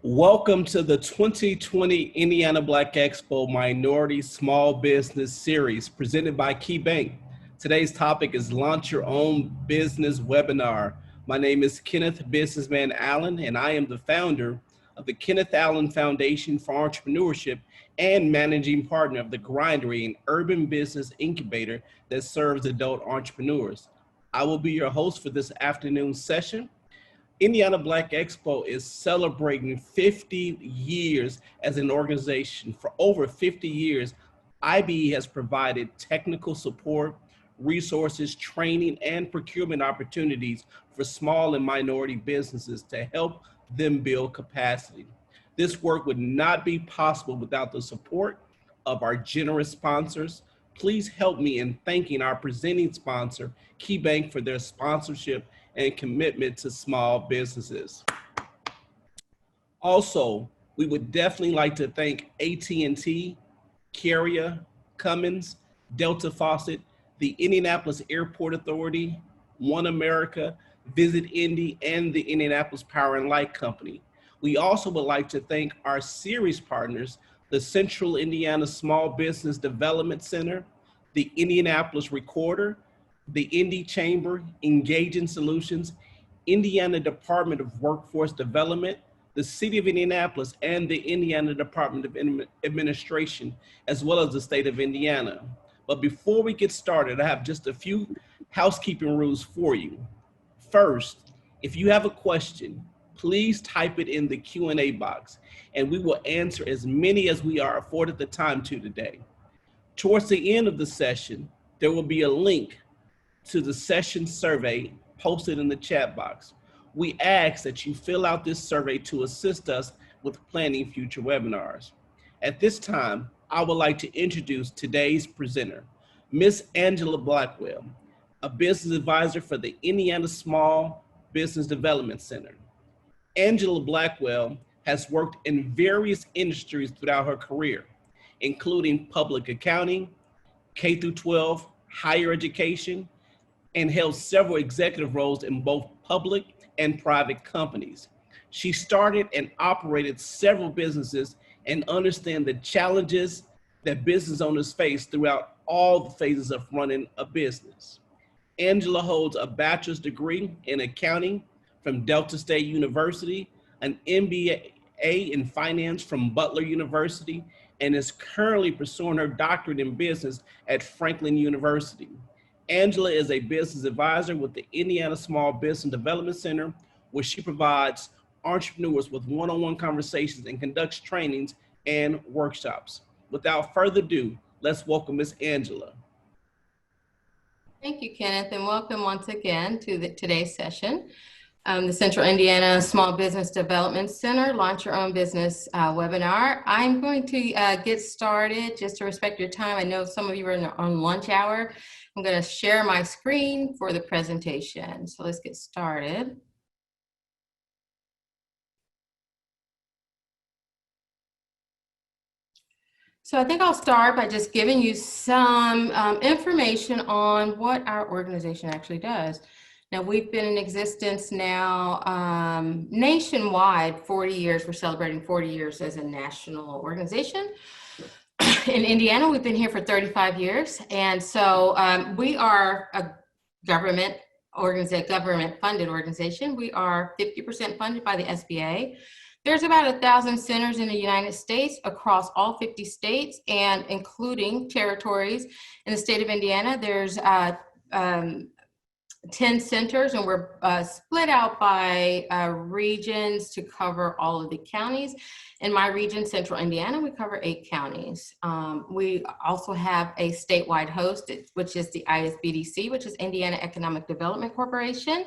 Welcome to the 2020 Indiana Black Expo Minority Small Business Series presented by KeyBank. Today's topic is Launch Your Own Business Webinar. My name is Kenneth Businessman Allen, and I am the founder of the Kenneth Allen Foundation for Entrepreneurship and managing partner of the Grindery, an urban business incubator that serves adult entrepreneurs. I will be your host for this afternoon session. Indiana Black Expo is celebrating 50 years as an organization. For over 50 years, IBE has provided technical support, resources, training, and procurement opportunities for small and minority businesses to help them build capacity. This work would not be possible without the support of our generous sponsors. Please help me in thanking our presenting sponsor, KeyBank, for their sponsorship and commitment to small businesses. Also, we would definitely like to thank AT&T, Carrier, Cummins, Delta Faucet, the Indianapolis Airport Authority, One America, Visit Indy, and the Indianapolis Power and Light Company. We also would like to thank our series partners, the Central Indiana Small Business Development Center, the Indianapolis Recorder, the Indy Chamber, Engaging Solutions, Indiana Department of Workforce Development, the City of Indianapolis, and the Indiana Department of Administration, as well as the state of Indiana. But before we get started, I have just a few housekeeping rules for you. First, if you have a question, please type it in the Q&A box, and we will answer as many as we are afforded the time to today. Towards the end of the session, there will be a link to the session survey posted in the chat box. We ask that you fill out this survey to assist us with planning future webinars. At this time, I would like to introduce today's presenter, Miss Angela Blackwell, a business advisor for the Indiana Small Business Development Center. Angela Blackwell has worked in various industries throughout her career, including public accounting, K-12, higher education, and held several executive roles in both public and private companies. She started and operated several businesses and understands the challenges that business owners face throughout all the phases of running a business. Angela holds a bachelor's degree in accounting from Delta State University, an MBA in finance from Butler University, and is currently pursuing her doctorate in business at Franklin University. Angela is a business advisor with the Indiana Small Business Development Center, where she provides entrepreneurs with one-on-one conversations and conducts trainings and workshops. Without further ado, let's welcome Miss Angela. Thank you, Kenneth, and welcome once again to today's session. The Central Indiana Small Business Development Center, Launch Your Own Business webinar. I'm going to get started just to respect your time. I know some of you are on lunch hour. I'm going to share my screen for the presentation. So let's get started. So I think I'll start by just giving you some information on what our organization actually does. Now, we've been in existence now nationwide 40 years. We're celebrating 40 years as a national organization. In Indiana, we've been here for 35 years. And so we are a government funded organization. We are 50% funded by the SBA. There's about 1,000 centers in the United States across all 50 states and including territories. In the state of Indiana, there's 10 centers, and we're split out by regions to cover all of the counties. In my region, Central Indiana, we cover 8 counties. We also have a statewide host, which is the ISBDC, which is Indiana Economic Development Corporation.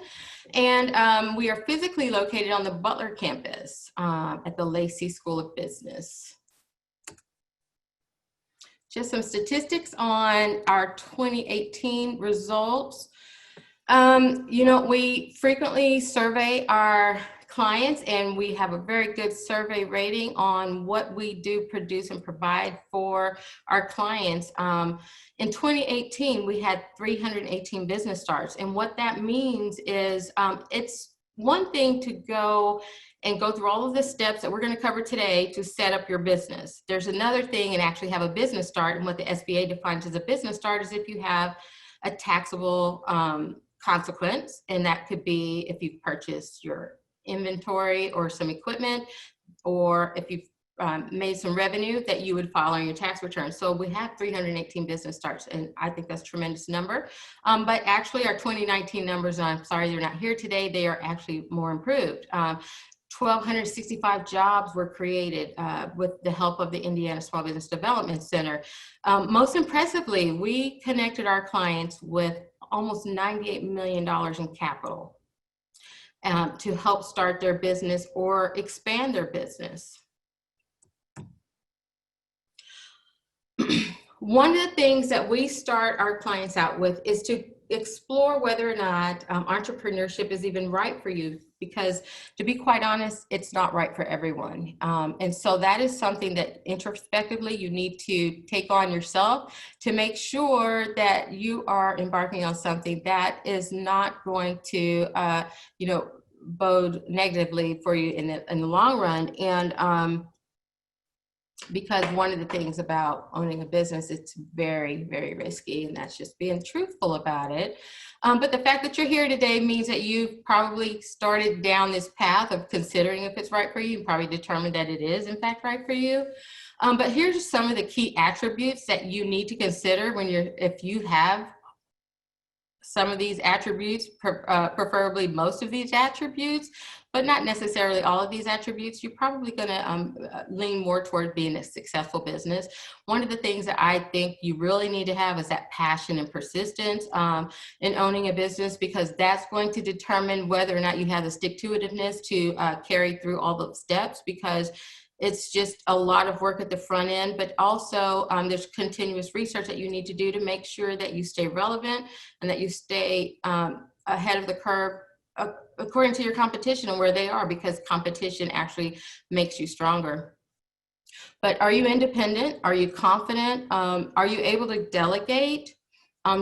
And we are physically located on the Butler campus at the Lacey School of Business. Just some statistics on our 2018 results. You know, we frequently survey our clients, and we have a very good survey rating on what we do produce and provide for our clients. In 2018, we had 318 business starts. And what that means is it's one thing to go and go through all of the steps that we're going to cover today to set up your business. There's another thing and actually have a business start, and what the SBA defines as a business start is if you have a taxable consequence, and that could be if you've purchased your inventory or some equipment, or if you've made some revenue that you would file on your tax return. So we have 318 business starts, and I think that's a tremendous number. But actually our 2019 numbers, and I'm sorry they're not here today, they are actually more improved. 1,265 jobs were created with the help of the Indiana Small Business Development Center. Most impressively, we connected our clients with almost $98 million in capital to help start their business or expand their business. One of the things that we start our clients out with is to explore whether or not entrepreneurship is even right for you, because to be quite honest, it's not right for everyone. And so that is something that introspectively you need to take on yourself to make sure that you are embarking on something that is not going to, bode negatively for you in the long run. And because one of the things about owning a business, it's very, very risky, and that's just being truthful about it. But the fact that you're here today means that you've probably started down this path of considering if it's right for you, and probably determined that it is in fact right for you. But here's some of the key attributes that you need to consider if you have some of these attributes, preferably most of these attributes, but not necessarily all of these attributes. You're probably going to lean more toward being a successful business. One of the things that I think you really need to have is that passion and persistence in owning a business, because that's going to determine whether or not you have the stick-to-itiveness to carry through all the steps, because it's just a lot of work at the front end, but also there's continuous research that you need to do to make sure that you stay relevant and that you stay ahead of the curve according to your competition and where they are, because competition actually makes you stronger. But are you independent? Are you confident? Are you able to delegate?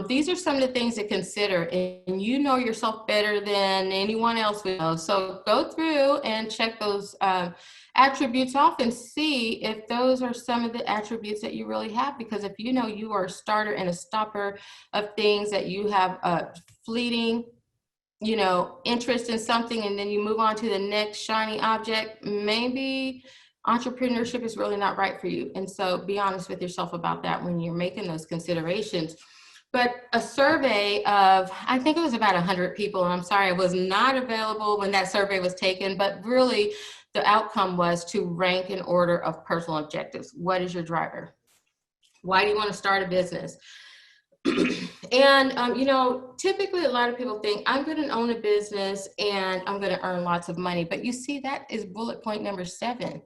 These are some of the things to consider, and you know yourself better than anyone else will know. So go through and check those attributes off and see if those are some of the attributes that you really have. Because if you know you are a starter and a stopper of things, that you have a fleeting, interest in something, and then you move on to the next shiny object, maybe entrepreneurship is really not right for you. And so be honest with yourself about that when you're making those considerations. But a survey of, I think it was about 100 people, and I'm sorry I was not available when that survey was taken, but really the outcome was to rank in order of personal objectives. What is your driver? Why do you want to start a business? And, typically a lot of people think, I'm going to own a business and I'm going to earn lots of money. But you see, that is bullet point number 7.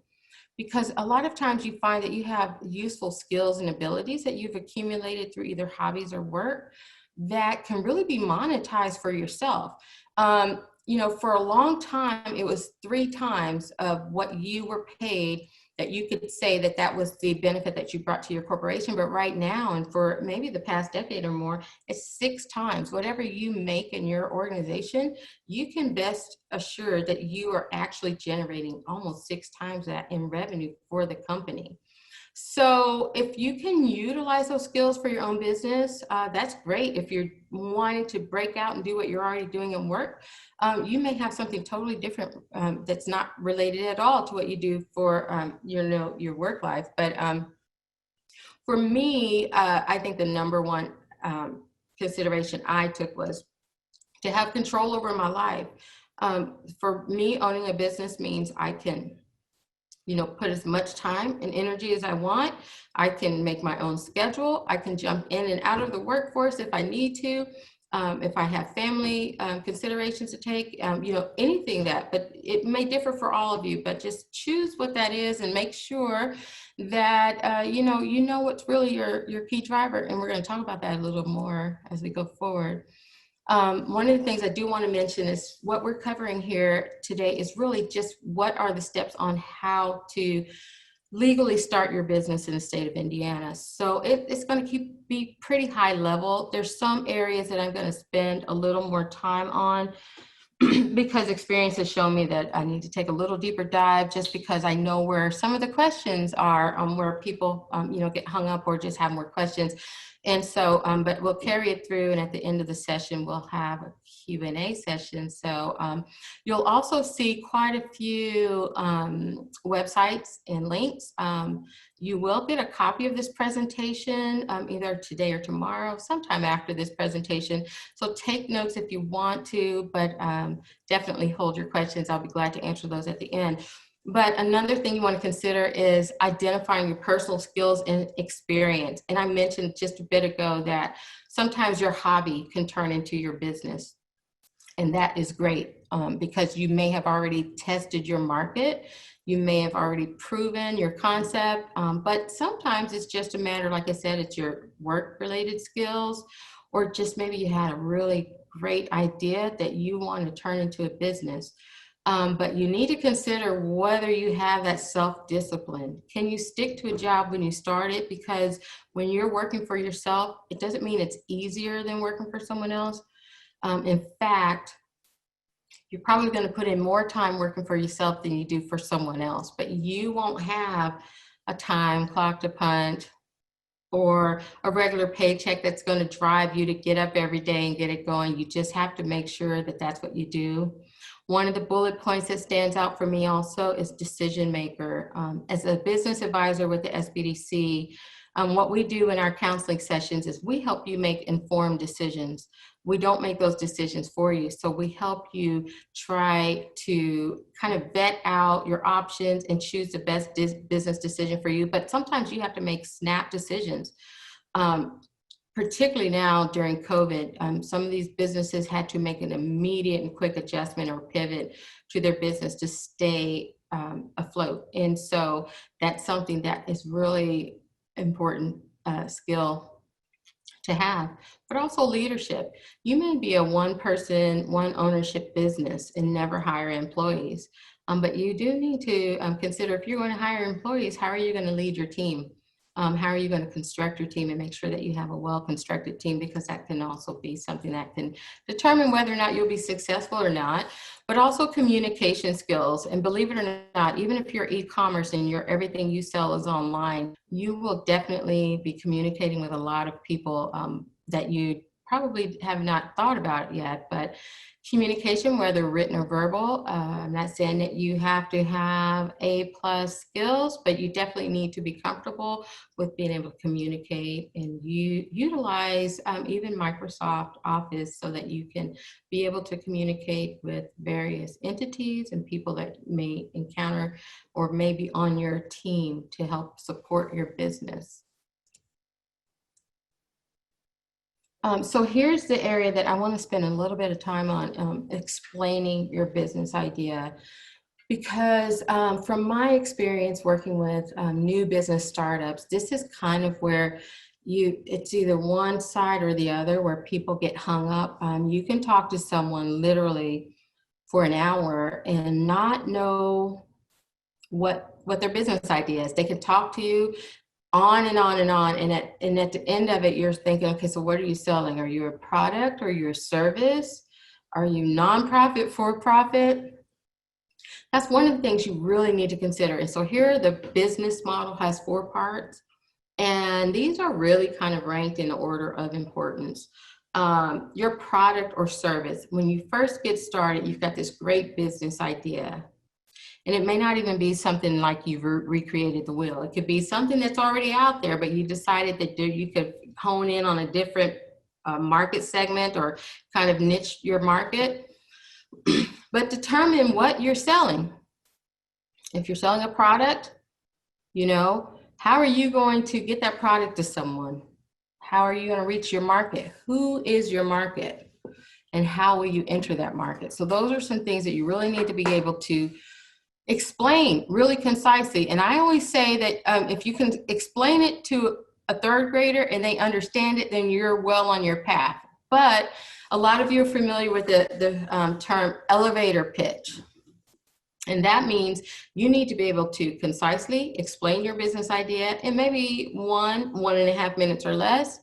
Because a lot of times you find that you have useful skills and abilities that you've accumulated through either hobbies or work that can really be monetized for yourself. For a long time, it was 3 times of what you were paid that you could say that that was the benefit that you brought to your corporation. But right now, and for maybe the past decade or more, it's 6 times. Whatever you make in your organization, you can best assure that you are actually generating almost 6 times that in revenue for the company. So if you can utilize those skills for your own business, that's great. If you're wanting to break out and do what you're already doing in work, you may have something totally different that's not related at all to what you do for your work life. But for me, I think the number one consideration I took was to have control over my life. For me, owning a business means I can put as much time and energy as I want. I can make my own schedule. I can jump in and out of the workforce if I need to. If I have family considerations to take, anything but it may differ for all of you, but just choose what that is and make sure that, you know what's really your key driver. And we're going to talk about that a little more as we go forward. One of the things I do want to mention is what we're covering here today is really just what are the steps on how to legally start your business in the state of Indiana. So it's going to be pretty high level. There's some areas that I'm going to spend a little more time on because experience has shown me that I need to take a little deeper dive, just because I know where some of the questions are, where people, get hung up or just have more questions. And so, but we'll carry it through, and at the end of the session, we'll have a Q&A session. So you'll also see quite a few websites and links. You will get a copy of this presentation either today or tomorrow, sometime after this presentation. So take notes if you want to, but definitely hold your questions. I'll be glad to answer those at the end. But another thing you want to consider is identifying your personal skills and experience. And I mentioned just a bit ago that sometimes your hobby can turn into your business. And that is great because you may have already tested your market. You may have already proven your concept, but sometimes it's just a matter, like I said, it's your work-related skills, or just maybe you had a really great idea that you want to turn into a business. But you need to consider whether you have that self-discipline. Can you stick to a job when you start it? Because when you're working for yourself, it doesn't mean it's easier than working for someone else. In fact, you're probably going to put in more time working for yourself than you do for someone else, but you won't have a time clock to punch or a regular paycheck that's going to drive you to get up every day and get it going. You just have to make sure that that's what you do. One of the bullet points that stands out for me also is decision maker. As a business advisor with the SBDC, what we do in our counseling sessions is we help you make informed decisions. We don't make those decisions for you. So we help you try to kind of vet out your options and choose the best business decision for you. But sometimes you have to make snap decisions. Particularly now during COVID, some of these businesses had to make an immediate and quick adjustment or pivot to their business to stay afloat. And so that's something that is really important skill to have, but also leadership. You may be a one person, one ownership business and never hire employees, but you do need to consider, if you're going to hire employees, how are you going to lead your team? How are you going to construct your team and make sure that you have a well-constructed team, because that can also be something that can determine whether or not you'll be successful or not, but also communication skills. And believe it or not, even if you're e-commerce and everything you sell is online, you will definitely be communicating with a lot of people that you probably have not thought about yet. But communication, whether written or verbal, I'm not saying that you have to have A+ skills, but you definitely need to be comfortable with being able to communicate, and you utilize even Microsoft Office so that you can be able to communicate with various entities and people that may encounter or may be on your team to help support your business. So here's the area that I want to spend a little bit of time on, explaining your business idea, because from my experience working with new business startups, this is kind of where it's either one side or the other where people get hung up. You can talk to someone literally for an hour and not know what their business idea is. They can talk to you on and on and on. And at the end of it, you're thinking, okay, so what are you selling? Are you a product or you're a service? Are you nonprofit, for profit? That's one of the things you really need to consider. And so here, the business model has 4 parts. And these are really kind of ranked in the order of importance. Your product or service. When you first get started, you've got this great business idea. And it may not even be something like you've recreated the wheel. It could be something that's already out there, but you decided that you could hone in on a different market segment or kind of niche your market. But determine what you're selling. If you're selling a product, how are you going to get that product to someone? How are you going to reach your market? Who is your market? And how will you enter that market? So those are some things that you really need to be able to explain really concisely. And I always say that if you can explain it to a 3rd grader and they understand it, then you're well on your path. But a lot of you are familiar with the term elevator pitch. And that means you need to be able to concisely explain your business idea in maybe 1.5 minutes or less,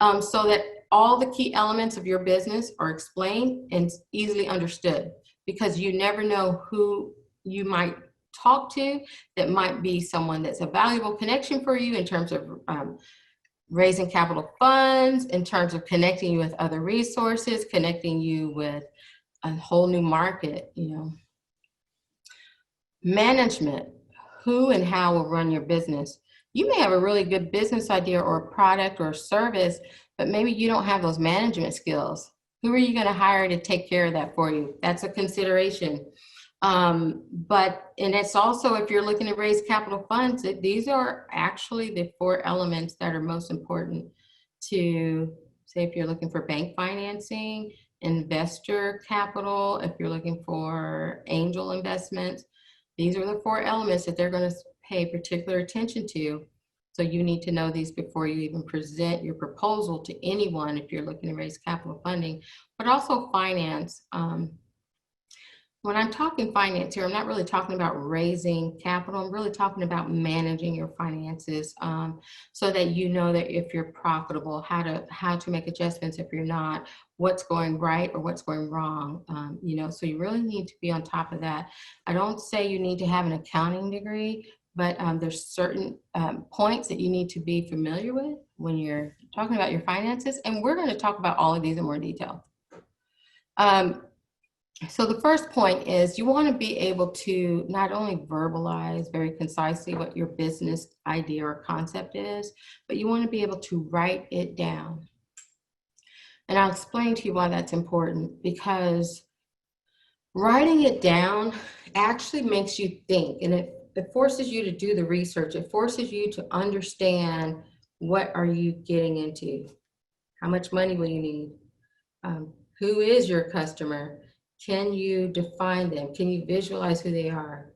so that all the key elements of your business are explained and easily understood, because you never know who you might talk to that might be someone that's a valuable connection for you in terms of raising capital funds, in terms of connecting you with other resources, connecting you with a whole new market, Management, who and how will run your business. You may have a really good business idea or a product or a service, but maybe you don't have those management skills. Who are you going to hire to take care of that for you? That's a consideration. And it's also, if you're looking to raise capital funds, these are actually the 4 elements that are most important to, say, if you're looking for bank financing, investor capital, if you're looking for angel investments. These are the 4 elements that they're going to pay particular attention to. So you need to know these before you even present your proposal to anyone if you're looking to raise capital funding, but also finance. When I'm talking finance here, I'm not really talking about raising capital. I'm really talking about managing your finances, so that you know that if you're profitable, how to make adjustments if you're not, what's going right or what's going wrong. So you really need to be on top of that. I don't say you need to have an accounting degree, but there's certain points that you need to be familiar with when you're talking about your finances. And we're going to talk about all of these in more detail. So the first point is you want to be able to not only verbalize very concisely what your business idea or concept is, but you want to be able to write it down. And I'll explain to you why that's important, because writing it down actually makes you think, and it forces you to do the research. It forces you to understand, what are you getting into? How much money will you need? Who is your customer? Can you define them? Can you visualize who they are?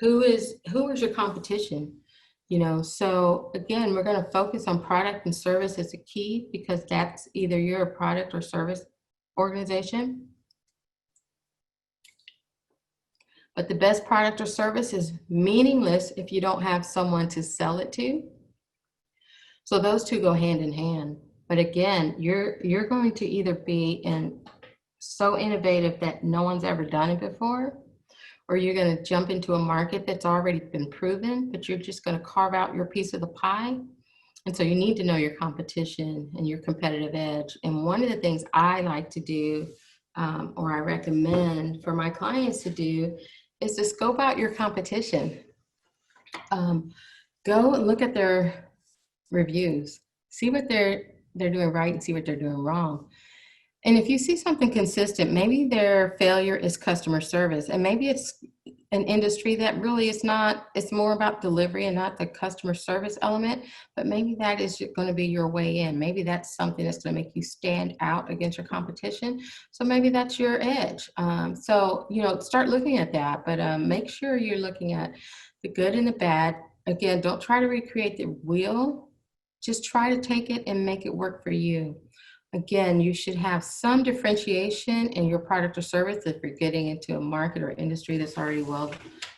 Who is your competition? So again, we're going to focus on product and service as a key, because that's either you're a product or service organization. But the best product or service is meaningless if you don't have someone to sell it to. So those two go hand in hand. But again, you're going to either be so innovative that no one's ever done it before, or you're going to jump into a market that's already been proven, but you're just going to carve out your piece of the pie. And so you need to know your competition and your competitive edge. And one of the things I like to do, or I recommend for my clients to do, is to scope out your competition. Go and look at their reviews, see what they're doing right and see what they're doing wrong. And if you see something consistent, maybe their failure is customer service, and maybe it's an industry that really is not, it's more about delivery and not the customer service element, but maybe that is going to be your way in. Maybe that's something that's going to make you stand out against your competition. So maybe that's your edge. So, start looking at that, but make sure you're looking at the good and the bad. Again, don't try to recreate the wheel. Just try to take it and make it work for you. Again, you should have some differentiation in your product or service if you're getting into a market or industry that's already well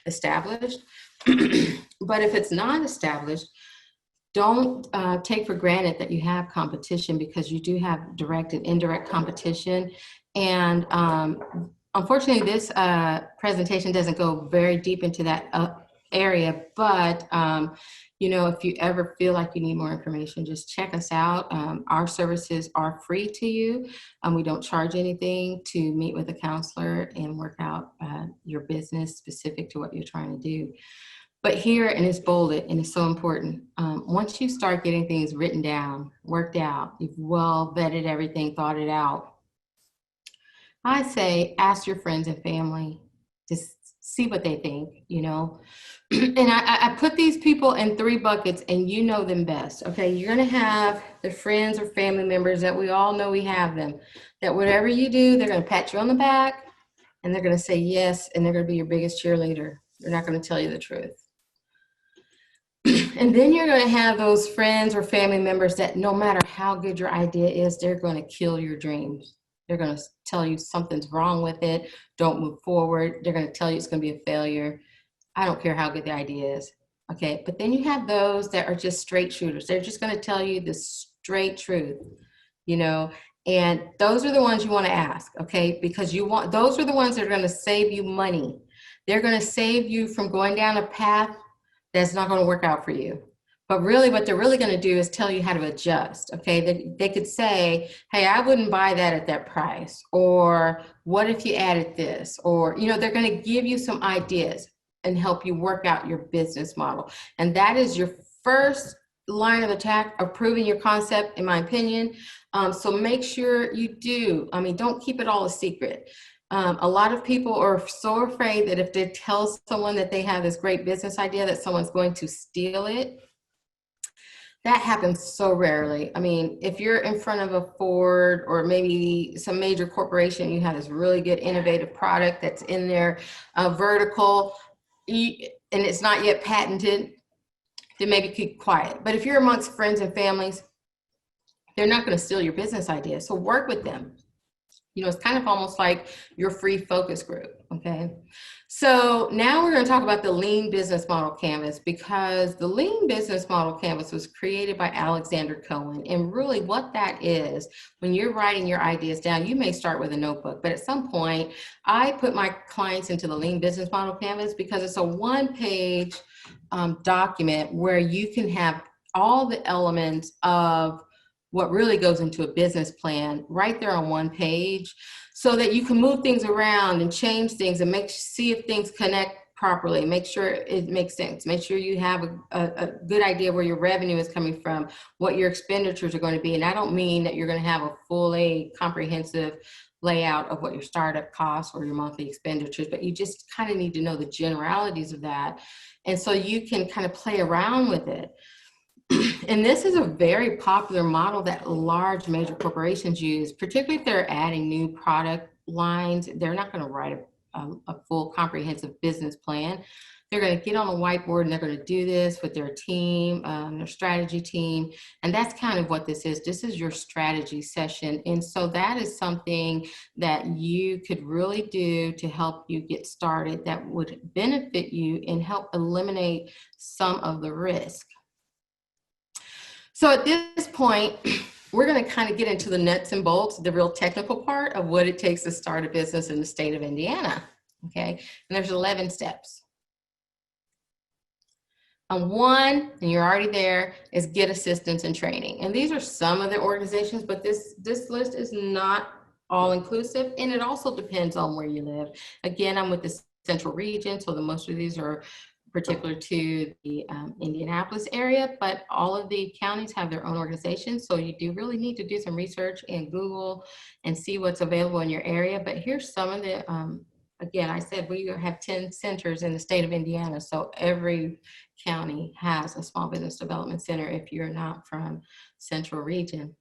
established. But if it's not established, don't take for granted that you have competition, because you do have direct and indirect competition. And unfortunately, this presentation doesn't go very deep into that area, but if you ever feel like you need more information, just check us out. Our services are free to you. We don't charge anything to meet with a counselor and work out your business specific to what you're trying to do. But here, and it's bolded, and it's so important, once you start getting things written down, worked out, you've well vetted everything, thought it out, I say ask your friends and family, just see what they think, And I put these people in 3 buckets, and you know them best, okay? You're going to have the friends or family members that we all know we have them, that whatever you do, they're going to pat you on the back, and they're going to say yes, and they're going to be your biggest cheerleader. They're not going to tell you the truth. And then you're going to have those friends or family members that no matter how good your idea is, they're going to kill your dreams. They're going to tell you something's wrong with it. Don't move forward. They're going to tell you it's going to be a failure. I don't care how good the idea is. Okay. But then you have those that are just straight shooters. They're just going to tell you the straight truth, you know, and those are the ones you want to ask, okay? Because those are the ones that are going to save you money. They're going to save you from going down a path that's not going to work out for you. But really what they're really going to do is tell you how to adjust, okay? They could say, hey, I wouldn't buy that at that price. Or what if you added this? Or, you know, they're going to give you some ideas and help you work out your business model. And that is your first line of attack of proving your concept, in my opinion. So make sure you do. I mean, don't keep it all a secret. A lot of people are so afraid that if they tell someone that they have this great business idea, that someone's going to steal it. That happens so rarely. I mean, if you're in front of a Ford or maybe some major corporation, you have this really good innovative product that's in their vertical, and it's not yet patented, then maybe keep quiet. But if you're amongst friends and families, they're not going to steal your business idea. So work with them. You know, it's kind of almost like your free focus group, okay? So now we're going to talk about the Lean Business Model Canvas, because the Lean Business Model Canvas was created by Alexander Cohen. And really what that is, when you're writing your ideas down, you may start with a notebook, but at some point, I put my clients into the Lean Business Model Canvas because it's a one-page document where you can have all the elements of what really goes into a business plan right there on one page, so that you can move things around and change things and see if things connect properly, make sure it makes sense, make sure you have a good idea where your revenue is coming from, what your expenditures are going to be. And I don't mean that you're going to have a fully comprehensive layout of what your startup costs or your monthly expenditures, but you just kind of need to know the generalities of that. And so you can kind of play around with it. And this is a very popular model that large major corporations use, particularly if they're adding new product lines. They're not going to write a full comprehensive business plan. They're going to get on a whiteboard and they're going to do this with their team, their strategy team. And that's kind of what this is. This is your strategy session. And so that is something that you could really do to help you get started that would benefit you and help eliminate some of the risk. So at this point, we're going to kind of get into the nuts and bolts, the real technical part of what it takes to start a business in the state of Indiana. Okay, and there's 11 steps. One, and you're already there, is get assistance and training. And these are some of the organizations, but this list is not all inclusive, and it also depends on where you live. Again, I'm with the Central Region, so most of these are particular to the Indianapolis area, but all of the counties have their own organizations. So you do really need to do some research and Google and see what's available in your area. But here's some of the, again, I said we have 10 centers in the state of Indiana. So every county has a small business development center if you're not from Central Region.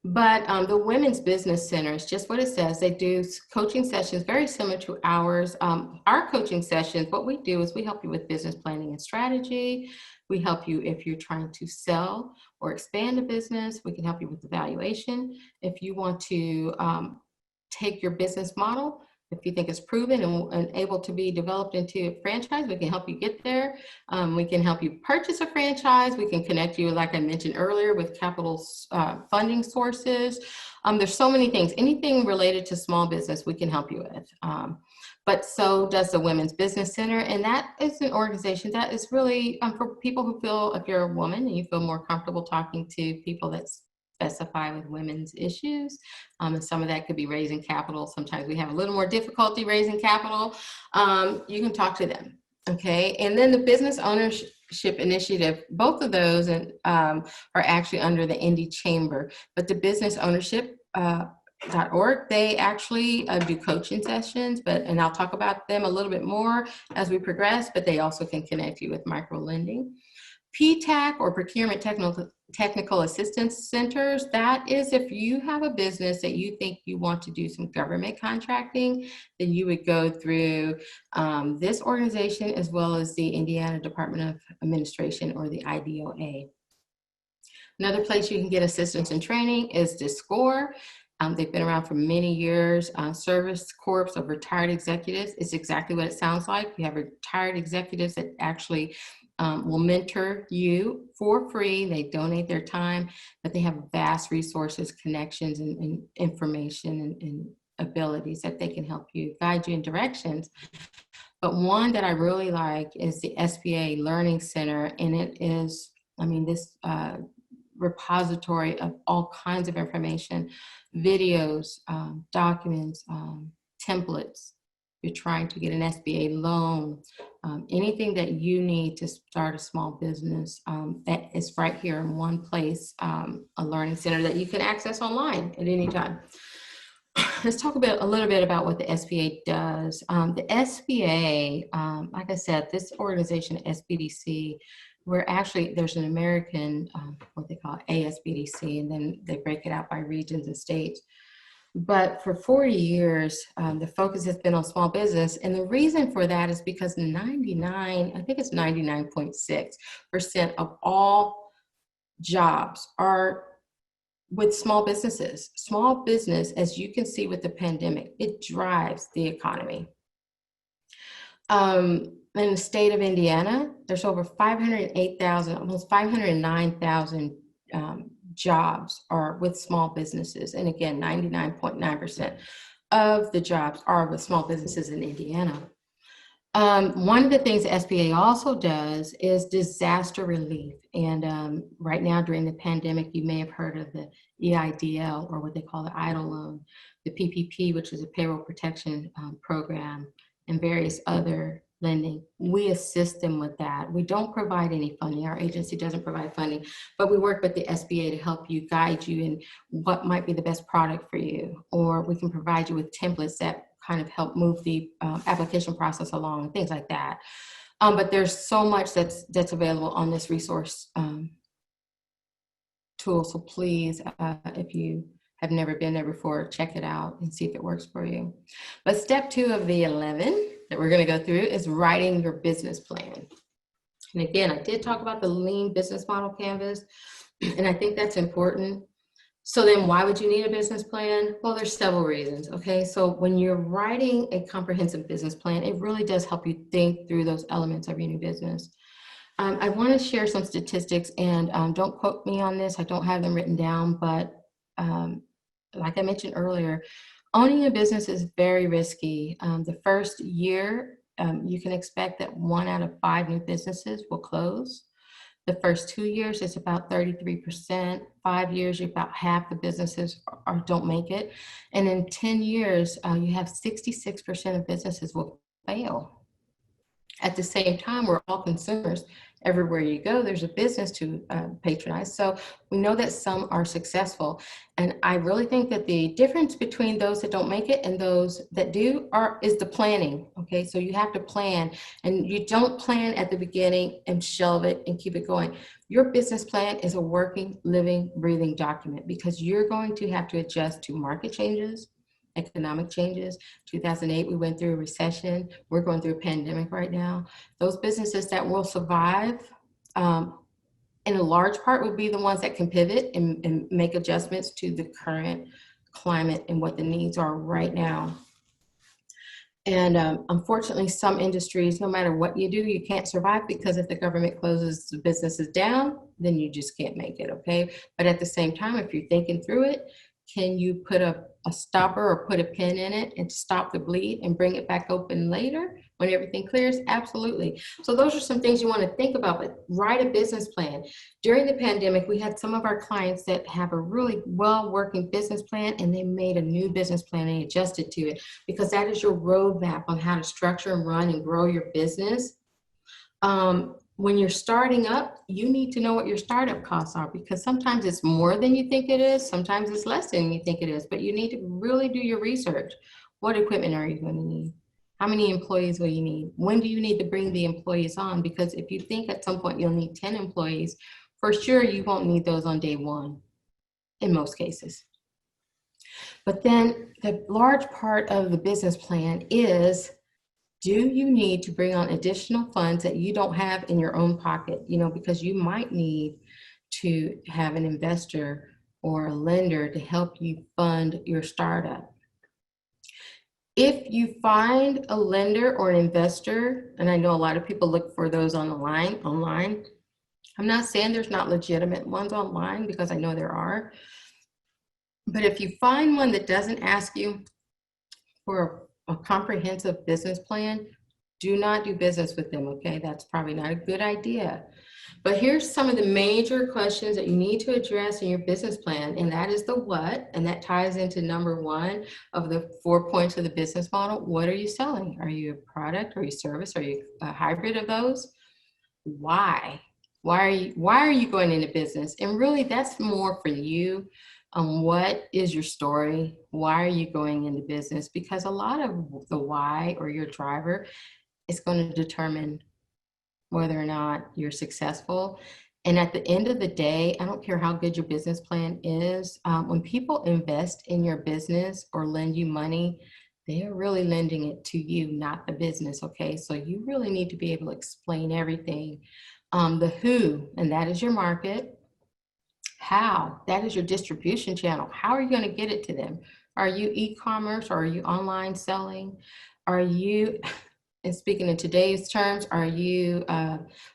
But the Women's Business Center is just what it says. They do coaching sessions very similar to ours. Our coaching sessions, what we do is we help you with business planning and strategy. We help you if you're trying to sell or expand a business. We can help you with evaluation. If you want to take your business model, if you think it's proven and able to be developed into a franchise, we can help you get there. We can help you purchase a franchise. We can connect you, like I mentioned earlier, with capital funding sources. There's so many things. Anything related to small business, we can help you with. But so does the Women's Business Center. And that is an organization that is really for people who feel, if you're a woman and you feel more comfortable talking to people that's specify with women's issues. And some of that could be raising capital. Sometimes we have a little more difficulty raising capital. You can talk to them, okay? And then the Business Ownership Initiative, both of those are actually under the Indy Chamber, but the Business Ownership .org, they actually do coaching sessions, and I'll talk about them a little bit more as we progress, but they also can connect you with micro lending. PTAC, or Procurement Technical Assistance Centers, that is if you have a business that you think you want to do some government contracting, then you would go through this organization as well as the Indiana Department of Administration, or the IDOA. Another place you can get assistance and training is DISCOR. They've been around for many years. Service Corps of Retired Executives is exactly what it sounds like. You have retired executives that actually will mentor you for free. They donate their time, but they have vast resources, connections, and information and abilities that they can help you, guide you in directions. But one that I really like is the SBA Learning Center, and it is, this repository of all kinds of information, videos, documents, templates. You're trying to get an SBA loan, anything that you need to start a small business, that is right here in one place, a learning center that you can access online at any time. Let's talk a little bit about what the SBA does. The SBA, like I said, this organization, SBDC, there's an American, what they call ASBDC, and then they break it out by regions and states. But for 40 years, the focus has been on small business. And the reason for that is because 99.6% of all jobs are with small businesses. Small business, as you can see with the pandemic, it drives the economy. In the state of Indiana, there's over 508,000, almost 509,000 jobs are with small businesses. And again, 99.9% of the jobs are with small businesses in Indiana. One of the things the SBA also does is disaster relief. And right now during the pandemic, you may have heard of the EIDL, or what they call the EIDL loan, the PPP, which is a payroll protection program, and various other lending. We assist them with that. We don't provide any funding. Our agency doesn't provide funding, but we work with the SBA to help you, guide you in what might be the best product for you, or we can provide you with templates that kind of help move the application process along, things like that. But there's so much that's available on this resource tool. So please, if you have never been there before, check it out and see if it works for you. But step 2 of the 11 that we're going to go through is writing your business plan. And again, I did talk about the lean business model canvas, and I think that's important. So then why would you need a business plan? Well, there's several reasons, okay? So when you're writing a comprehensive business plan, it really does help you think through those elements of your new business. I want to share some statistics, and don't quote me on this. I don't have them written down, but like I mentioned earlier, owning a business is very risky. The first year, you can expect that 1 out of 5 new businesses will close. The first 2 years, it's about 33%. 5 years, about half the businesses don't make it. And in 10 years, you have 66% of businesses will fail. At the same time, we're all consumers. Everywhere you go, there's a business to patronize. So we know that some are successful. And I really think that the difference between those that don't make it and those that do is the planning. Okay, so you have to plan, and you don't plan at the beginning and shelve it and keep it going. Your business plan is a working, living, breathing document, because you're going to have to adjust to market changes, economic changes. 2008, we went through a recession. We're going through a pandemic right now. Those businesses that will survive, in a large part, would be the ones that can pivot and make adjustments to the current climate and what the needs are right now. And unfortunately, some industries, no matter what you do, you can't survive, because if the government closes the businesses down, then you just can't make it, okay? But at the same time, if you're thinking through it, can you put a stopper or put a pin in it and stop the bleed and bring it back open later when everything clears? Absolutely. So those are some things you want to think about, but write a business plan. During the pandemic, we had some of our clients that have a really well-working business plan, and they made a new business plan and adjusted to it, because that is your roadmap on how to structure and run and grow your business. When you're starting up, you need to know what your startup costs are, because sometimes it's more than you think it is. Sometimes it's less than you think it is, but you need to really do your research. What equipment are you going to need? How many employees will you need? When do you need to bring the employees on? Because if you think at some point you'll need 10 employees, for sure you won't need those on day 1 in most cases. But then the large part of the business plan is, do you need to bring on additional funds that you don't have in your own pocket? You know, because you might need to have an investor or a lender to help you fund your startup. If you find a lender or an investor, and I know a lot of people look for those online, I'm not saying there's not legitimate ones online, because I know there are, but if you find one that doesn't ask you for a comprehensive business plan, do not do business with them, okay? That's probably not a good idea. But here's some of the major questions that you need to address in your business plan, and that is the what, and that ties into number one of the 4 points of the business model. What are you selling? Are you a product? Are you a service? Are you a hybrid of those? Why? Why are you going into business? And really, that's more for you. What is your story? Why are you going into business? Because a lot of the why, or your driver, is going to determine whether or not you're successful. And at the end of the day, I don't care how good your business plan is, when people invest in your business or lend you money, they are really lending it to you, not the business, okay? So you really need to be able to explain everything. The who, and that is your market. How, that is your distribution channel. How are you going to get it to them? Are you e-commerce, or are you online selling? Are you, and speaking in today's terms, are you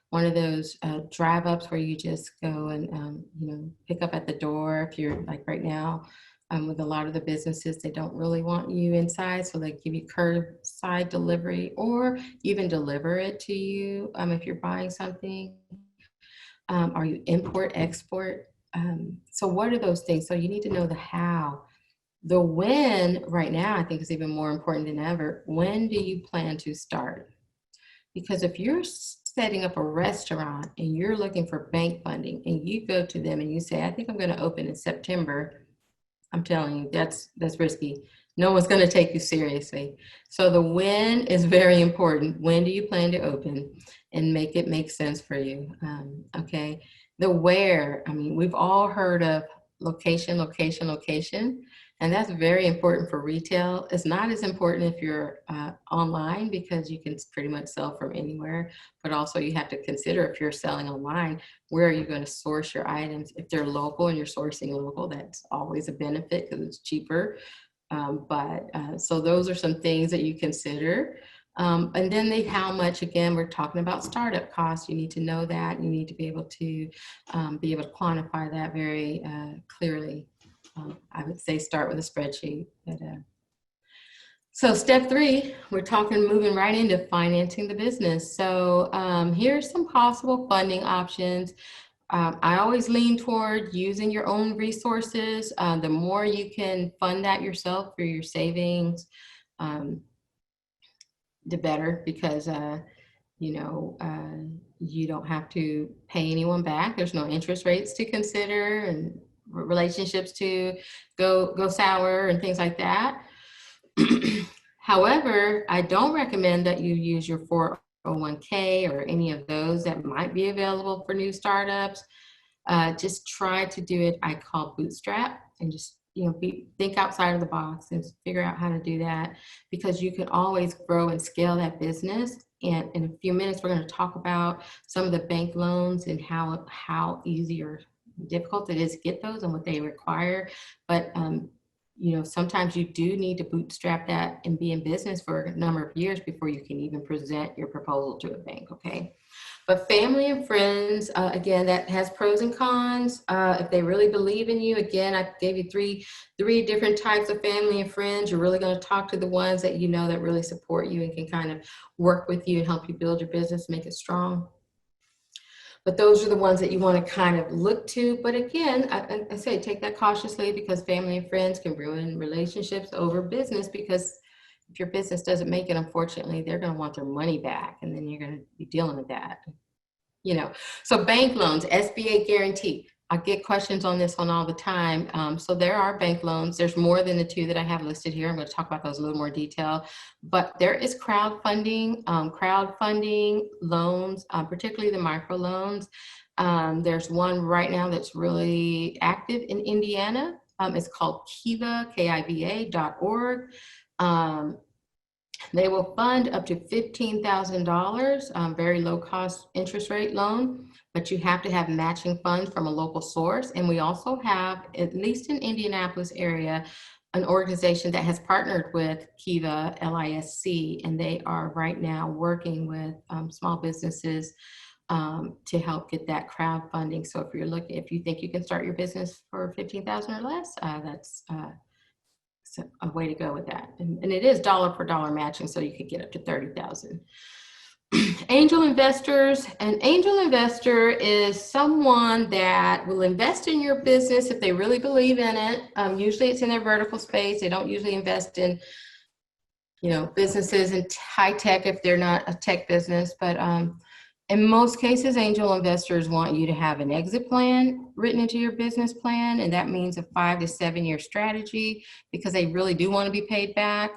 one of those drive-ups where you just go and pick up at the door? If you're like right now, with a lot of the businesses, they don't really want you inside, so they give you curbside delivery, or even deliver it to you if you're buying something. Are you import, export? So what are those things? So you need to know the how. The when right now, I think, is even more important than ever. When do you plan to start? Because if you're setting up a restaurant and you're looking for bank funding, and you go to them and you say, I think I'm going to open in September, I'm telling you, that's risky. No one's going to take you seriously. So the when is very important. When do you plan to open, and make it make sense for you? Okay. The where, I mean, we've all heard of location, location, location. And that's very important for retail. It's not as important if you're online, because you can pretty much sell from anywhere. But also, you have to consider, if you're selling online, where are you going to source your items? If they're local and you're sourcing local, that's always a benefit because it's cheaper. So those are some things that you consider. And then how much, again, we're talking about startup costs. You need to know that. You need to be able to quantify that very clearly. I would say start with a spreadsheet. So step 3, we're moving right into financing the business. So here's some possible funding options. I always lean toward using your own resources. The more you can fund that yourself through your savings, the better, because you don't have to pay anyone back. There's no interest rates to consider, and relationships to go sour and things like that. However, I don't recommend that you use your 401k or any of those that might be available for new startups. Just try to do it, I call bootstrap, and just think outside of the box and figure out how to do that, because you can always grow and scale that business. And in a few minutes, we're going to talk about some of the bank loans and how easy or difficult it is to get those and what they require. But sometimes you do need to bootstrap that and be in business for a number of years before you can even present your proposal to a bank, okay? But family and friends, again, that has pros and cons. If they really believe in you, again, I gave you three different types of family and friends. You're really going to talk to the ones that that really support you and can kind of work with you and help you build your business, make it strong. But those are the ones that you want to kind of look to. But again, I say take that cautiously, because family and friends can ruin relationships over business, because if your business doesn't make it, unfortunately, they're going to want their money back, and then you're going to be dealing with that. So bank loans, SBA guarantee. I get questions on this one all the time. So there are bank loans. There's more than the 2 that I have listed here. I'm going to talk about those in a little more detail. But there is crowdfunding loans, particularly the micro loans. There's one right now that's really active in Indiana. It's called Kiva, KIVA.org. They will fund up to $15,000, very low cost interest rate loan, but you have to have matching funds from a local source. And we also have, at least in Indianapolis area, an organization that has partnered with Kiva, LISC, and they are right now working with small businesses to help get that crowdfunding. So if you think you can start your business for $15,000 or less, that's a way to go with that. And it is dollar for dollar matching, so you could get up to 30,000. Angel investors. An angel investor is someone that will invest in your business if they really believe in it. Usually it's in their vertical space. They don't usually invest in, businesses in high tech if they're not a tech business. But in most cases, angel investors want you to have an exit plan written into your business plan. And that means a 5 to 7 year strategy, because they really do want to be paid back.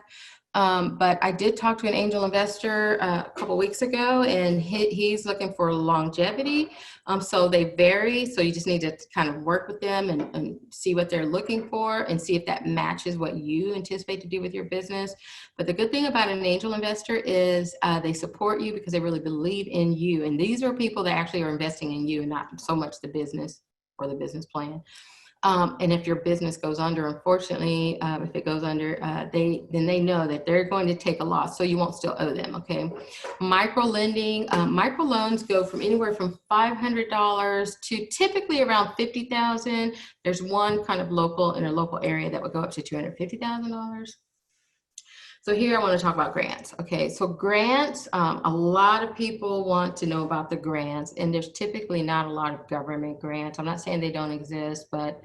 But I did talk to an angel investor a couple weeks ago, and he's looking for longevity. So they vary. So you just need to kind of work with them and see what they're looking for and see if that matches what you anticipate to do with your business. But the good thing about an angel investor is they support you because they really believe in you. And these are people that actually are investing in you and not so much the business or the business plan. And if your business goes under, unfortunately, if it goes under, then they know that they're going to take a loss, so you won't still owe them, okay? Micro lending, micro loans go from anywhere from $500 to typically around $50,000. There's one kind of in a local area that would go up to $250,000. So here I want to talk about grants. Okay, so grants, a lot of people want to know about the grants, and there's typically not a lot of government grants. I'm not saying they don't exist, but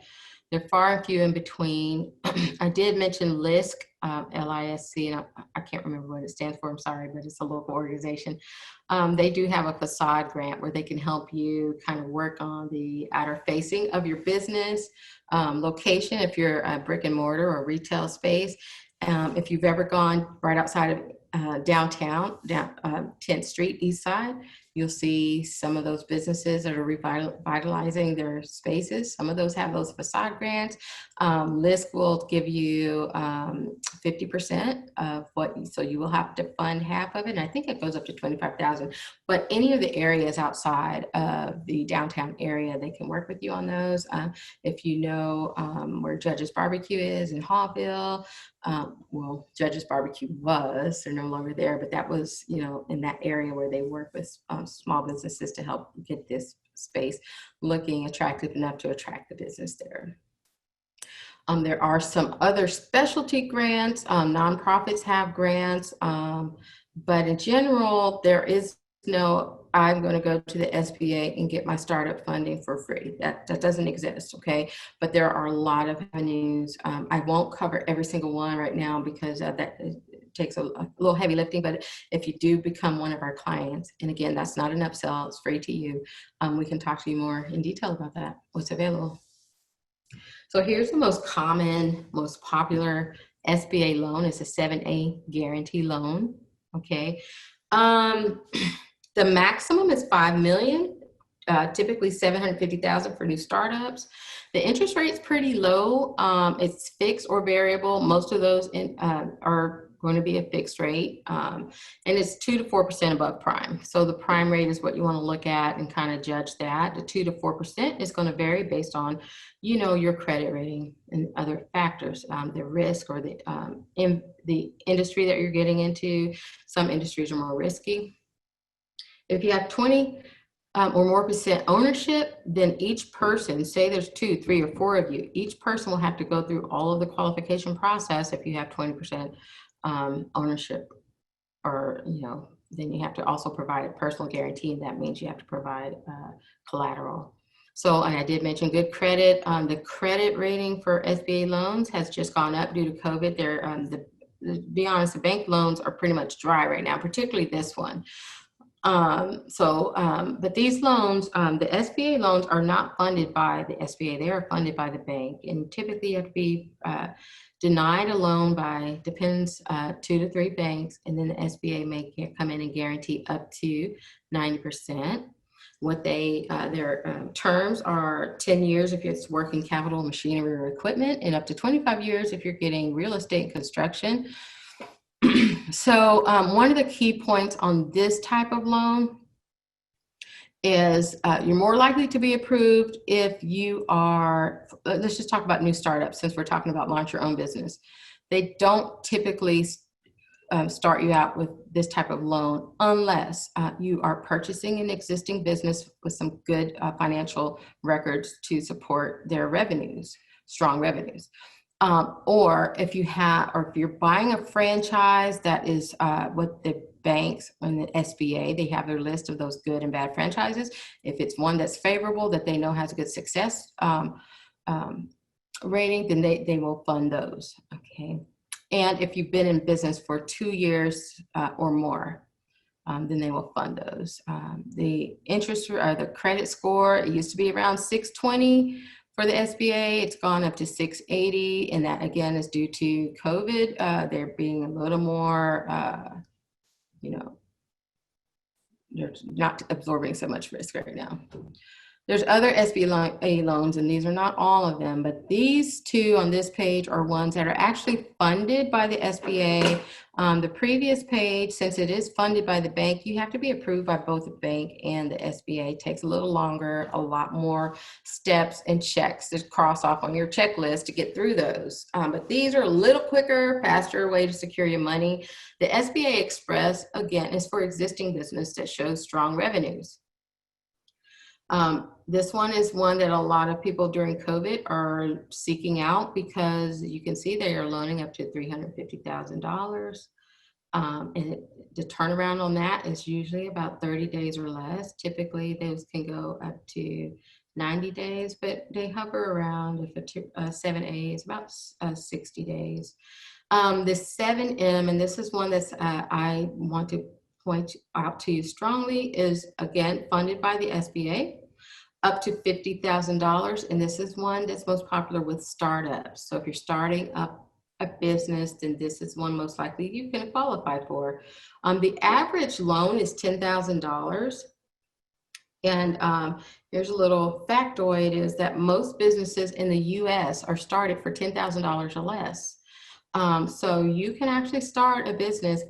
they're far and few in between. I did mention LISC, LISC, and I can't remember what it stands for, I'm sorry, but it's a local organization. They do have a facade grant where they can help you kind of work on the outer facing of your business, location, if you're a brick and mortar or retail space. If you've ever gone right outside of downtown, 10th Street, East Side, you'll see some of those businesses that are revitalizing their spaces. Some of those have those facade grants. LISC will give you 50% of so you will have to fund half of it. And I think it goes up to $25,000. But any of the areas outside of the downtown area, they can work with you on those. If you know where Judge's Barbecue is in Hallville, well, Judge's Barbecue was, they're no longer there, but that was, in that area where they work with small businesses to help get this space looking attractive enough to attract the business there. There are some other specialty grants. Nonprofits have grants, but in general, there is no, I'm going to go to the SBA and get my startup funding for free. That doesn't exist, okay? But there are a lot of avenues. I won't cover every single one right now because that takes a little heavy lifting, but if you do become one of our clients, and again, that's not an upsell, it's free to you, we can talk to you more in detail about that, what's available. So here's the most common, most popular SBA loan. It's a 7A guarantee loan, okay? The maximum is $5 million, typically $750,000 for new startups. The interest rate's pretty low. It's fixed or variable. Most of those are going to be a fixed rate, and it's 2 to 4% above prime. So the prime rate is what you want to look at and kind of judge that. The 2 to 4% is going to vary based on, your credit rating and other factors, the risk or in the industry that you're getting into. Some industries are more risky. If you have 20 or more % ownership, then each person, say there's 2, 3, or 4 of you, each person will have to go through all of the qualification process. If you have 20% ownership, or then you have to also provide a personal guarantee, and that means you have to provide collateral. So, and I did mention good credit. The credit rating for SBA loans has just gone up due to COVID. To be honest, the bank loans are pretty much dry right now, particularly this one. But these loans, the SBA loans are not funded by the SBA, they are funded by the bank. And typically you have to be denied a loan by, depends, 2 to 3 banks. And then the SBA may come in and guarantee up to 90%. What their terms are 10 years if it's working capital, machinery, or equipment, and up to 25 years if you're getting real estate and construction. So one of the key points on this type of loan is you're more likely to be approved if you are, let's just talk about new startups since we're talking about launch your own business. They don't typically start you out with this type of loan unless you are purchasing an existing business with some good financial records to support their revenues, strong revenues. Or if you're buying a franchise, that is what the banks and the SBA, they have their list of those good and bad franchises. If it's one that's favorable, that they know has a good success rating, then they will fund those, okay? And if you've been in business for 2 years or more, then they will fund those. The interest or the credit score, it used to be around 620 for the SBA. It's gone up to 680, and that again is due to COVID. They're being a little more, they're not absorbing so much risk right now. There's other SBA loans, and these are not all of them, but these two on this page are ones that are actually funded by the SBA. The previous page, since it is funded by the bank, you have to be approved by both the bank and the SBA. It takes a little longer, a lot more steps and checks to cross off on your checklist to get through those. But these are a little quicker, faster way to secure your money. The SBA Express, again, is for existing business that shows strong revenues. This one is one that a lot of people during COVID are seeking out because you can see they are loaning up to $350,000. And the turnaround on that is usually about 30 days or less. Typically, those can go up to 90 days, but they hover around, if a 7A is about 60 days. The 7M, and this is one that's I want to point out to you strongly, is again funded by the SBA. Up to $50,000, and this is one that's most popular with startups. So if you're starting up a business, then this is one most likely you can qualify for. The average loan is $10,000. And here's a little factoid, is that most businesses in the US are started for $10,000 or less. So you can actually start a business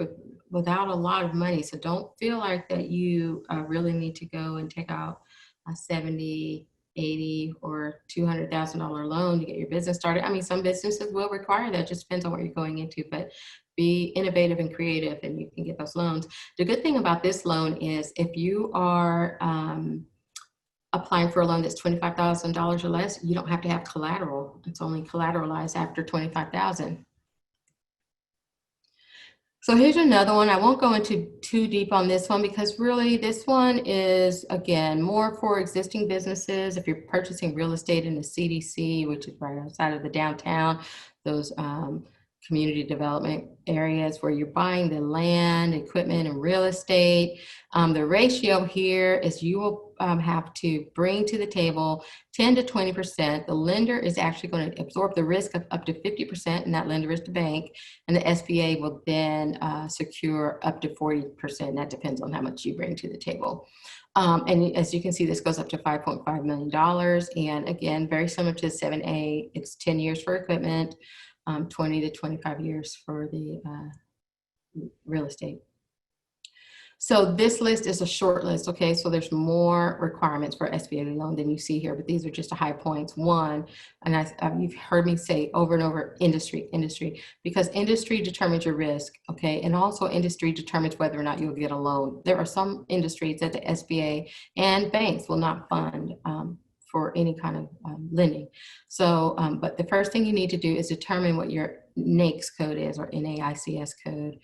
without a lot of money. So don't feel like that you really need to go and take out a $70, $80, or $200,000 loan to get your business started. I mean, some businesses will require that. It just depends on what you're going into, but be innovative and creative and you can get those loans. The good thing about this loan is if you are applying for a loan that's $25,000 or less, you don't have to have collateral. It's only collateralized after $25,000. So here's another one. I won't go into too deep on this one because really this one is, again, more for existing businesses. If you're purchasing real estate in the CDC, which is right outside of the downtown, those community development areas where you're buying the land, equipment, and real estate. The ratio here is you will have to bring to the table 10 to 20%. The lender is actually going to absorb the risk of up to 50%, and that lender is the bank. And the SBA will then secure up to 40%. That depends on how much you bring to the table. And as you can see, this goes up to $5.5 million. And again, very similar to 7A, it's 10 years for equipment, 20 to 25 years for the real estate. So this list is a short list, okay? So there's more requirements for SBA loan than you see here, but these are just the high points. One, and you've heard me say over and over, industry, because industry determines your risk, okay? And also industry determines whether or not you'll get a loan. There are some industries that the SBA and banks will not fund for any kind of lending. So, but the first thing you need to do is determine what your NAICS code is, or NAICS code.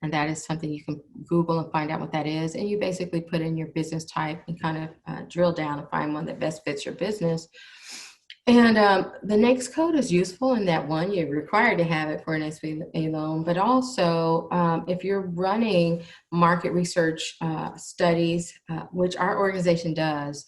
And that is something you can Google and find out what that is. And you basically put in your business type and kind of drill down and find one that best fits your business. And the NAICS code is useful in that one, you're required to have it for an SBA loan, but also if you're running market research studies, which our organization does,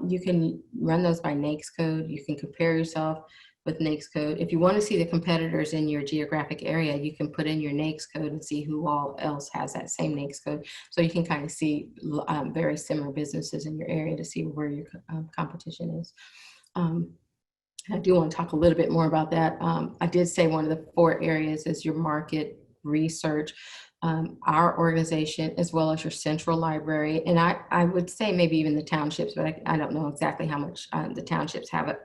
you can run those by NAICS code. You can compare yourself with NAICS code. If you want to see the competitors in your geographic area, you can put in your NAICS code and see who all else has that same NAICS code. So you can kind of see very similar businesses in your area to see where your competition is. I do want to talk a little bit more about that. I did say one of the 4 areas is your market research. our organization, as well as your central library. And I would say maybe even the townships, but I don't know exactly how much the townships have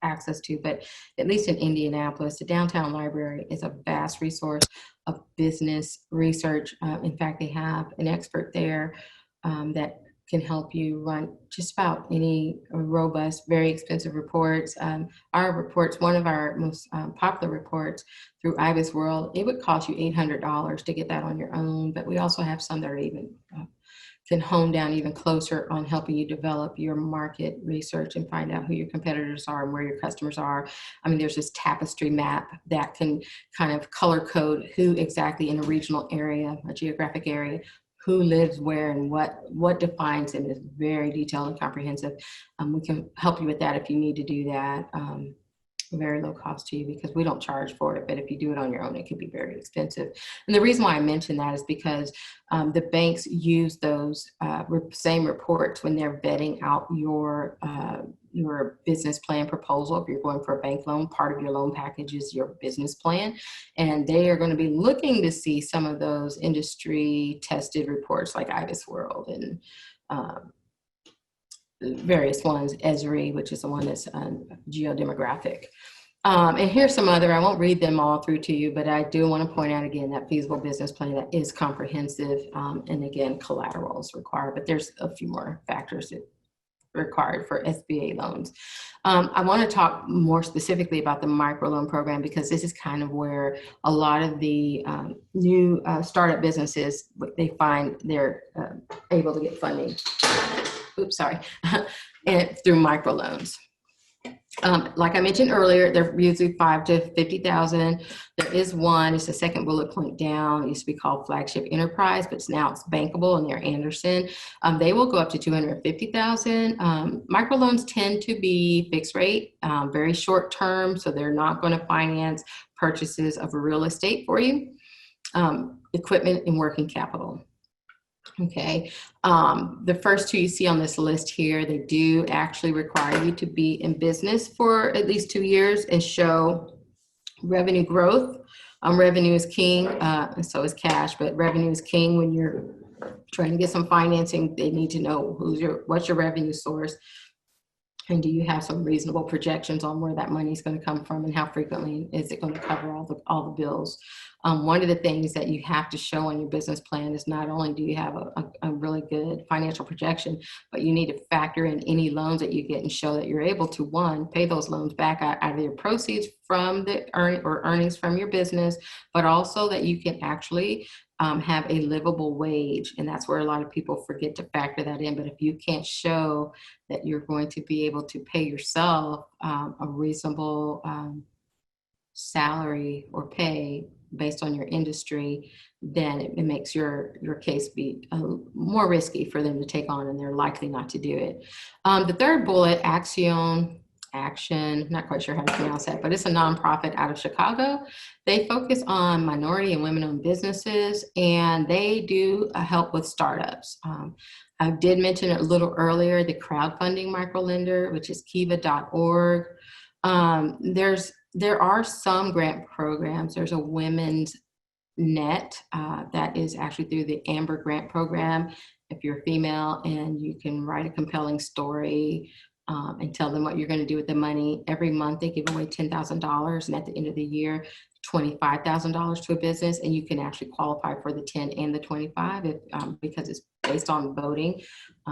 access to, but at least in Indianapolis, the downtown library is a vast resource of business research. In fact, they have an expert there that can help you run just about any robust, very expensive reports. Our reports, one of our most popular reports through IBIS World, it would cost you $800 to get that on your own, but we also have some that are even can hone down even closer on helping you develop your market research and find out who your competitors are and where your customers are. I mean, there's this tapestry map that can kind of color code who exactly in a regional area, a geographic area, who lives where and what defines them is very detailed and comprehensive. We can help you with that if you need to do that. Very low cost to you because we don't charge for it, but if you do it on your own, it could be very expensive. And the reason why I mention that is because the banks use those same reports when they're vetting out your business plan proposal. If you're going for a bank loan, part of your loan package is your business plan, and they are going to be looking to see some of those industry tested reports like IBIS World and various ones, Esri, which is the one that's geodemographic. And here's some other, I won't read them all through to you, but I do want to point out again that feasible business plan that is comprehensive. And again, collateral is required, but there's a few more factors that are required for SBA loans. I want to talk more specifically about the microloan program because this is kind of where a lot of the new startup businesses, they find they're able to get funding. Oops, sorry, and through microloans. Like I mentioned earlier, they're usually $5,000 to $50,000. There is one, it's the second bullet point down. It used to be called Flagship Enterprise, but now it's bankable and they're Anderson. They will go up to $250,000. Microloans tend to be fixed rate, very short term, so they're not going to finance purchases of real estate for you, equipment and working capital. Okay, the first two you see on this list here, they do actually require you to be in business for at least 2 years and show revenue growth. Revenue is king, and so is cash, but revenue is king when you're trying to get some financing. They need to know what's your revenue source, and do you have some reasonable projections on where that money is going to come from and how frequently is it going to cover all the bills. One of the things that you have to show on your business plan is not only do you have a really good financial projection, but you need to factor in any loans that you get and show that you're able to, one, pay those loans back out of your proceeds from the earnings from your business, but also that you can actually have a livable wage. And that's where a lot of people forget to factor that in. But if you can't show that you're going to be able to pay yourself a reasonable salary or pay based on your industry, then it makes your case be more risky for them to take on, and they're likely not to do it. The third bullet, Action, not quite sure how to pronounce that, but it's a nonprofit out of Chicago. They focus on minority and women-owned businesses, and they do help with startups. I did mention it a little earlier, the crowdfunding microlender, which is kiva.org. There are some grant programs. There's a women's net that is actually through the Amber Grant Program. If you're a female and you can write a compelling story and tell them what you're going to do with the money. Every month they give away $10,000, and at the end of the year, $25,000 to a business, and you can actually qualify for the 10 and the 25 because it's based on voting.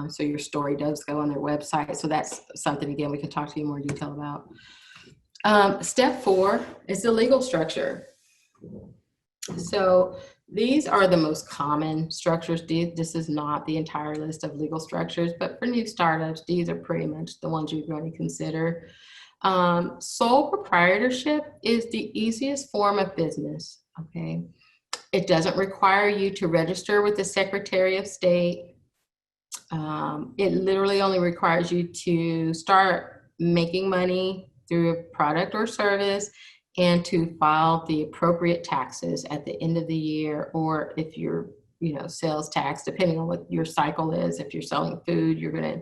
So your story does go on their website. So that's something, again, we can talk to you in more detail about. Step 4 is the legal structure. So these are the most common structures. This is not the entire list of legal structures, but for new startups, these are pretty much the ones you're going to consider. Sole proprietorship is the easiest form of business, okay? It doesn't require you to register with the Secretary of State. It literally only requires you to start making money through a product or service and to file the appropriate taxes at the end of the year, or if you're, sales tax, depending on what your cycle is. If you're selling food, you're going to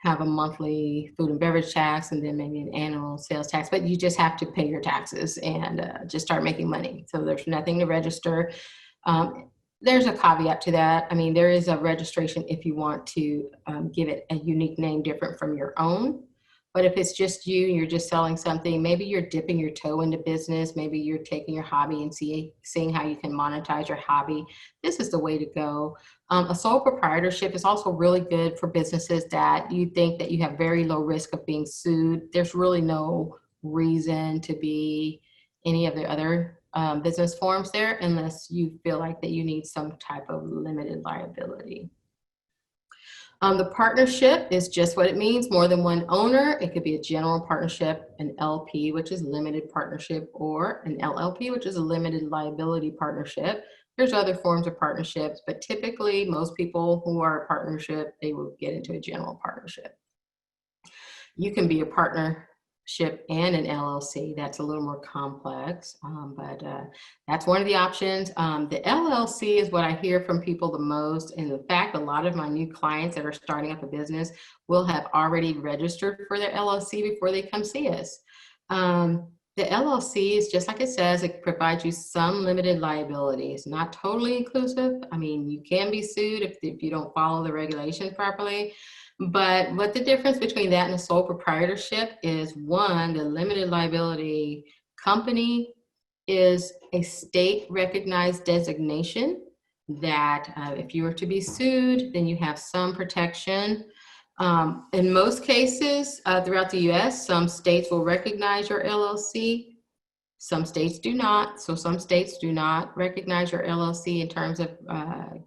have a monthly food and beverage tax and then maybe an annual sales tax, but you just have to pay your taxes and just start making money. So there's nothing to register. There's a caveat to that. I mean, there is a registration if you want to give it a unique name different from your own. But if it's just you, you're just selling something, maybe you're dipping your toe into business, maybe you're taking your hobby and seeing how you can monetize your hobby, this is the way to go. A sole proprietorship is also really good for businesses that you think that you have very low risk of being sued. There's really no reason to be any of the other business forms there unless you feel like that you need some type of limited liability. The partnership is just what it means, more than one owner. It could be a general partnership, an LP, which is limited partnership, or an LLP, which is a limited liability partnership. There's other forms of partnerships, but typically most people who are a partnership, they will get into a general partnership. You can be a partnership and an LLC. That's a little more complex, but that's one of the options. The LLC is what I hear from people the most. And in fact, a lot of my new clients that are starting up a business will have already registered for their LLC before they come see us. The LLC is just like it says, it provides you some limited liability. It's not totally inclusive. I mean, you can be sued if you don't follow the regulations properly. But what the difference between that and a sole proprietorship is, one, the limited liability company is a state recognized designation that if you were to be sued, then you have some protection. In most cases throughout the US, some states will recognize your LLC. Some states do not. So some states do not recognize your LLC in terms of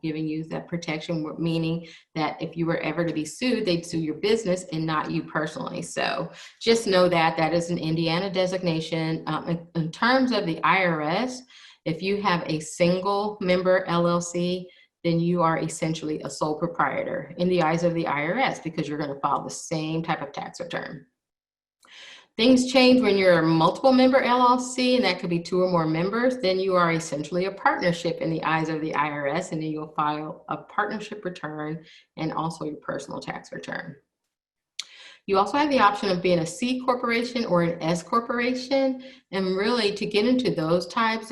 giving you that protection, meaning that if you were ever to be sued, they'd sue your business and not you personally. So just know that that is an Indiana designation. In terms of the IRS, if you have a single member LLC, then you are essentially a sole proprietor in the eyes of the IRS because you're going to file the same type of tax return. Things change when you're a multiple member LLC, and that could be 2 or more members. Then you are essentially a partnership in the eyes of the IRS, and then you'll file a partnership return and also your personal tax return. You also have the option of being a C corporation or an S corporation. And really, to get into those types,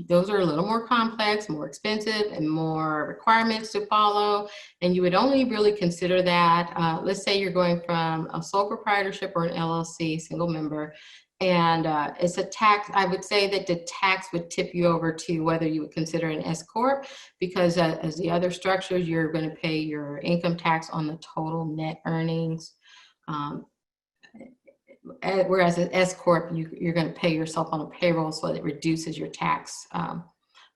those are a little more complex, more expensive, and more requirements to follow. And you would only really consider that, let's say you're going from a sole proprietorship or an LLC, single member, and it's a tax. I would say that the tax would tip you over to whether you would consider an S corp, because as the other structures, you're going to pay your income tax on the total net earnings. Whereas an S corp, you're going to pay yourself on a payroll, so it reduces your tax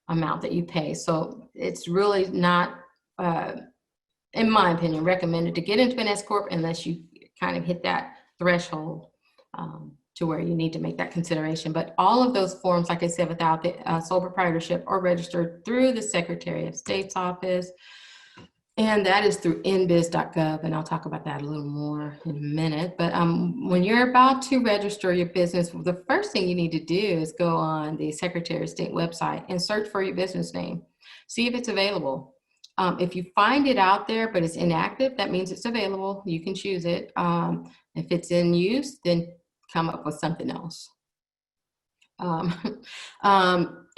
amount that you pay. So it's really not, in my opinion, recommended to get into an S corp unless you kind of hit that threshold to where you need to make that consideration. But all of those forms, like I said, without the sole proprietorship, are registered through the Secretary of State's office. And that is through nbiz.gov, and I'll talk about that a little more in a minute. But when you're about to register your business, the first thing you need to do is go on the Secretary of State website and search for your business name. See if it's available. If you find it out there, but it's inactive, that means it's available. You can choose it. If it's in use, then come up with something else.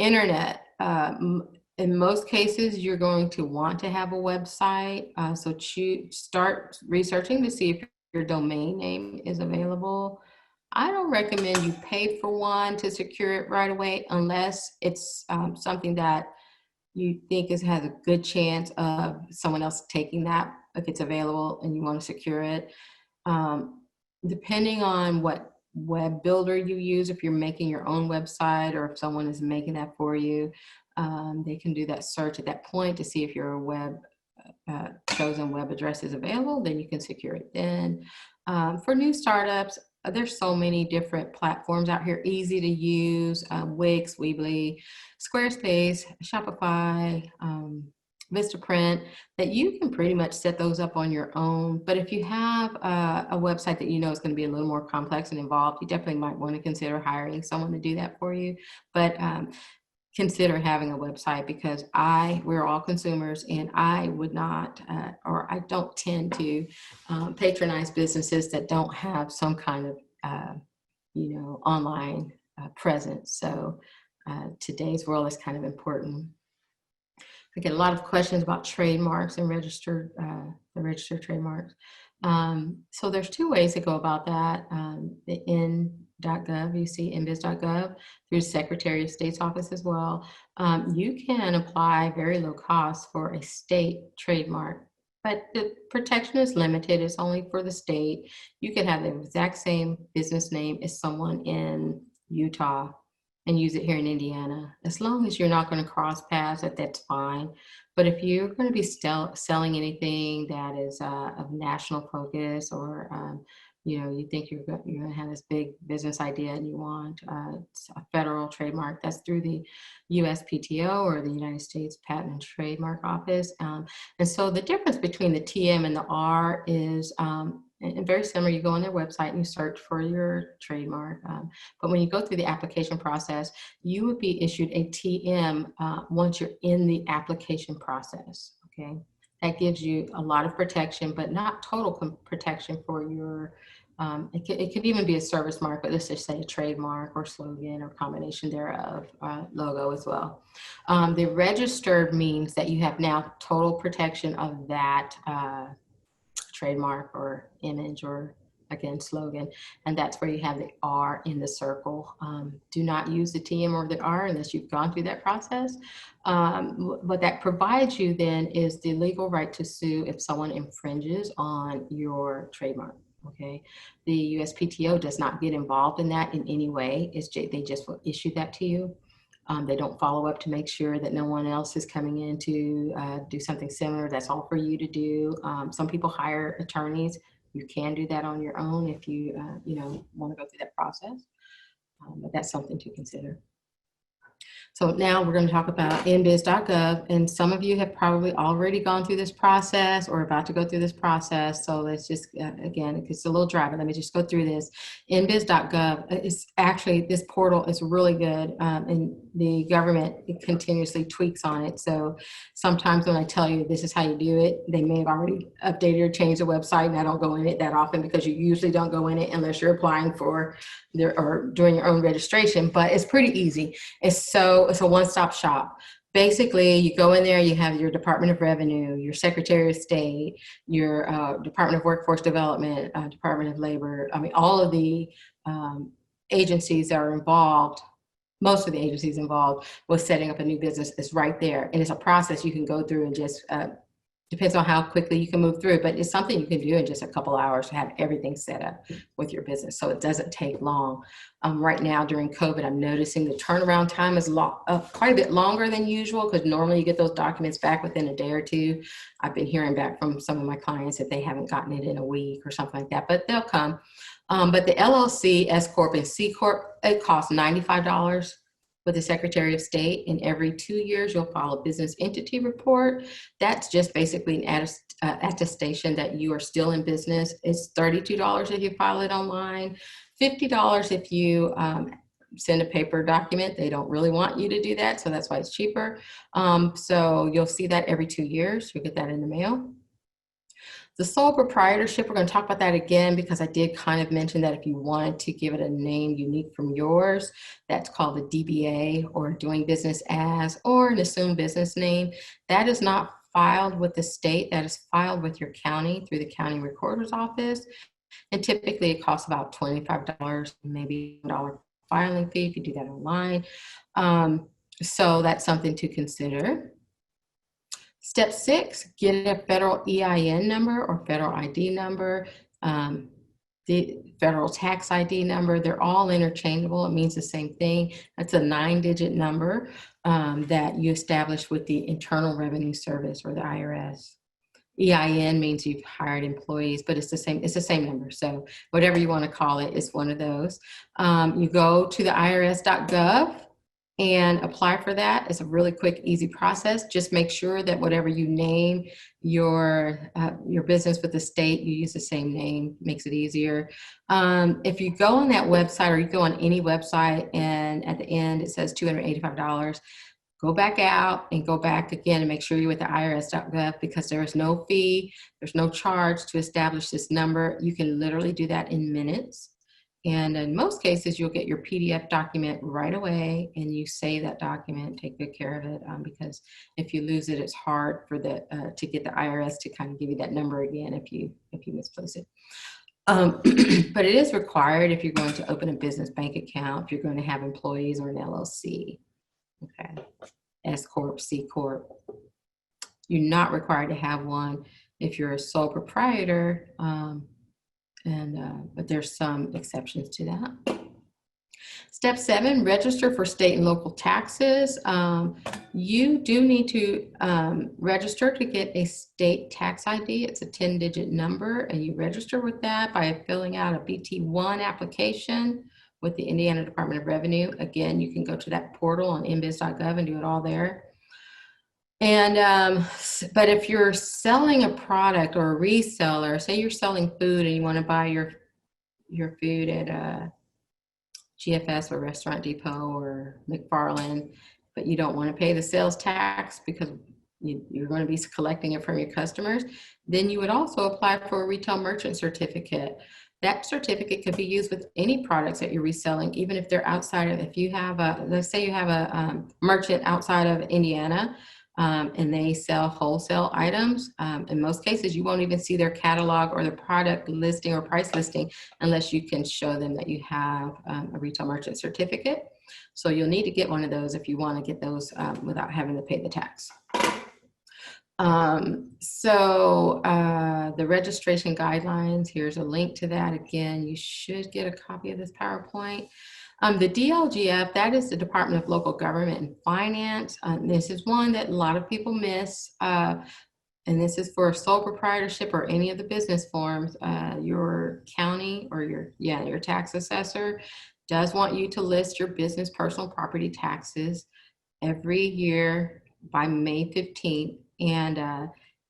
Internet. In most cases, you're going to want to have a website. So start researching to see if your domain name is available. I don't recommend you pay for one to secure it right away unless it's something that you think has a good chance of someone else taking that if it's available and you want to secure it. Depending on what web builder you use, if you're making your own website or if someone is making that for you, they can do that search at that point to see if your chosen web address is available. Then you can secure it. Then for new startups, there's so many different platforms out here, easy to use, Wix, Weebly, Squarespace, Shopify, Vistaprint, that you can pretty much set those up on your own. But if you have a website that you know is going to be a little more complex and involved, you definitely might want to consider hiring someone to do that for you. But consider having a website, because we're all consumers, and I would not, or I don't tend to patronize businesses that don't have some kind of, online presence. So today's world is kind of important. I get a lot of questions about trademarks and the registered trademarks. So there's two ways to go about that. The in.gov, you see inbiz.gov through Secretary of State's office as well. You can apply very low cost for a state trademark, but the protection is limited. It's only for the state. You could have the exact same business name as someone in Utah and use it here in Indiana. As long as you're not going to cross paths, that's fine. But if you're going to be selling anything that is of national focus, or you think you're going to have this big business idea and you want a federal trademark, that's through the USPTO or the United States Patent and Trademark Office. And so the difference between the TM and the R is and very similar. You go on their website and you search for your trademark. But when you go through the application process, you would be issued a TM once you're in the application process. Okay, that gives you a lot of protection, but not total protection for your. It could even be a service mark, but let's just say a trademark or slogan or combination thereof, logo as well. The registered means that you have now total protection of that trademark or image or, again, slogan, and that's where you have the R in the circle. Do not use the TM or the R unless you've gone through that process. What that provides you then is the legal right to sue if someone infringes on your trademark. Okay, the USPTO does not get involved in that in any way. They just will issue that to you. They don't follow up to make sure that no one else is coming in to do something similar. That's all for you to do. Some people hire attorneys. You can do that on your own if you want to go through that process. But that's something to consider. So now we're going to talk about inbiz.gov, and some of you have probably already gone through this process or about to go through this process. So let's just, again, it's a little dry, but let me just go through this. Inbiz.gov is actually, this portal is really good, and the government continuously tweaks on it. So sometimes when I tell you this is how you do it, they may have already updated or changed the website, and I don't go in it that often because you usually don't go in it unless you're applying for or doing your own registration, but it's pretty easy. It's a one-stop shop. Basically, you go in there, you have your Department of Revenue, your Secretary of State, your Department of Workforce Development, Department of Labor. I mean, all of the agencies that are involved, most of the agencies involved with setting up a new business is right there. And it's a process you can go through and just, depends on how quickly you can move through it, but it's something you can do in just a couple hours to have everything set up with your business. So it doesn't take long. Right now during COVID, I'm noticing the turnaround time is quite a bit longer than usual, because normally you get those documents back within a day or two. I've been hearing back from some of my clients that they haven't gotten it in a week or something like that, but they'll come. But the LLC, S Corp, and C Corp, it costs $95 with the Secretary of State, and every 2 years you'll file a business entity report. That's just basically an attestation that you are still in business. It's $32 if you file it online, $50 if you send a paper document. They don't really want you to do that, so that's why it's cheaper. So you'll see that every 2 years. You'll get that in the mail. The sole proprietorship, we're going to talk about that again, because I did kind of mention that if you wanted to give it a name unique from yours, that's called a DBA, or doing business as, or an assumed business name. That is not filed with the state. That is filed with your county through the county recorder's office. And typically it costs about $25, maybe $1 filing fee if you do that online. So that's something to consider. Step 6, get a federal EIN number or federal ID number, the federal tax ID number. They're all interchangeable. It means the same thing. That's a 9-digit number that you establish with the Internal Revenue Service or the IRS. EIN means you've hired employees, but it's the same number. So whatever you want to call it, it's one of those. You go to the irs.gov and apply for that. It's a really quick, easy process. Just make sure that whatever you name your business with the state, you use the same name. Makes it easier. If you go on that website, or you go on any website, and at the end it says $285, go back out and go back again and make sure you're with the irs.gov, because there is no fee, there's no charge to establish this number. You can literally do that in minutes. And in most cases, you'll get your PDF document right away, and you save that document, take good care of it, because if you lose it, it's hard for the to get the IRS to kind of give you that number again if you misplace it. But it is required if you're going to open a business bank account, if you're going to have employees or an LLC, okay, S Corp, C Corp. You're not required to have one if you're a sole proprietor, but there's some exceptions to that. Step 7, register for state and local taxes. You do need to register to get a state tax ID. It's a 10-digit number, and you register with that by filling out a BT1 application with the Indiana Department of Revenue. Again, you can go to that portal on nbiz.gov and do it all there. And but if you're selling a product or a reseller, say you're selling food and you want to buy your food at GFS or Restaurant Depot or McFarland, but you don't want to pay the sales tax because you're going to be collecting it from your customers, then you would also apply for a retail merchant certificate. That certificate could be used with any products that you're reselling, even if they're outside of, if you have let's say you have a merchant outside of Indiana, and they sell wholesale items. In most cases, you won't even see their catalog or the product listing or price listing unless you can show them that you have a retail merchant certificate. So you'll need to get one of those if you want to get those without having to pay the tax. The registration guidelines, here's a link to that. Again, you should get a copy of this PowerPoint. The DLGF, that is the Department of Local Government and Finance. This is one that a lot of people miss, and this is for sole proprietorship or any of the business forms. Your county or your tax assessor does want you to list your business personal property taxes every year by May 15th. And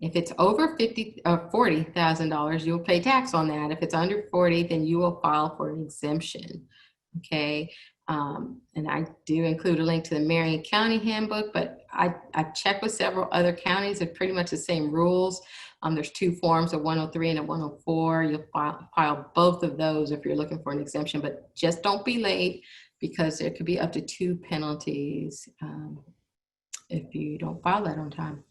if it's over $40,000, you'll pay tax on that. If it's under 40, then you will file for an exemption. Okay, and I do include a link to the Marion County Handbook, but I've checked with several other counties. They're pretty much the same rules. There's 2 forms, a 103 and a 104. You'll file both of those if you're looking for an exemption, but just don't be late because there could be up to 2 penalties if you don't file that on time.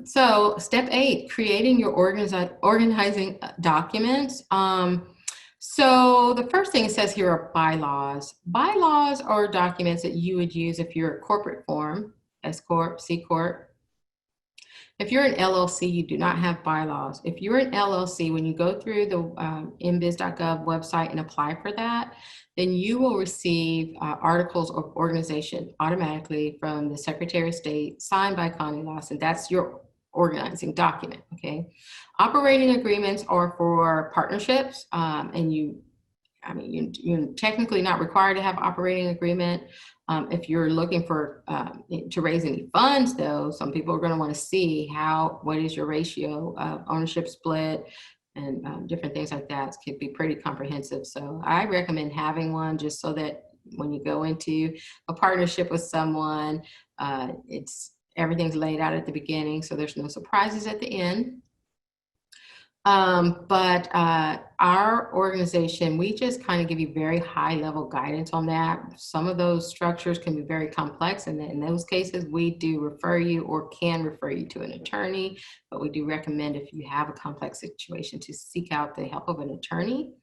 So step 8, creating your organizing documents. So the first thing it says here are bylaws. Bylaws are documents that you would use if you're a corporate form, S Corp, C Corp. If you're an LLC, you do not have bylaws. If you're an LLC, when you go through the nbiz.gov website and apply for that, then you will receive articles of organization automatically from the Secretary of State, signed by Connie Lawson. That's your organizing document, okay? Operating agreements are for partnerships, and you're technically not required to have operating agreement. If you're looking for to raise any funds, though, some people are going to want to see what is your ratio of ownership split and different things like that. It could be pretty comprehensive. So I recommend having one just so that when you go into a partnership with someone, everything's laid out at the beginning, so there's no surprises at the end. But our organization, we just kind of give you very high level guidance on that. Some of those structures can be very complex, and in those cases, we do refer you or can refer you to an attorney, but we do recommend if you have a complex situation to seek out the help of an attorney.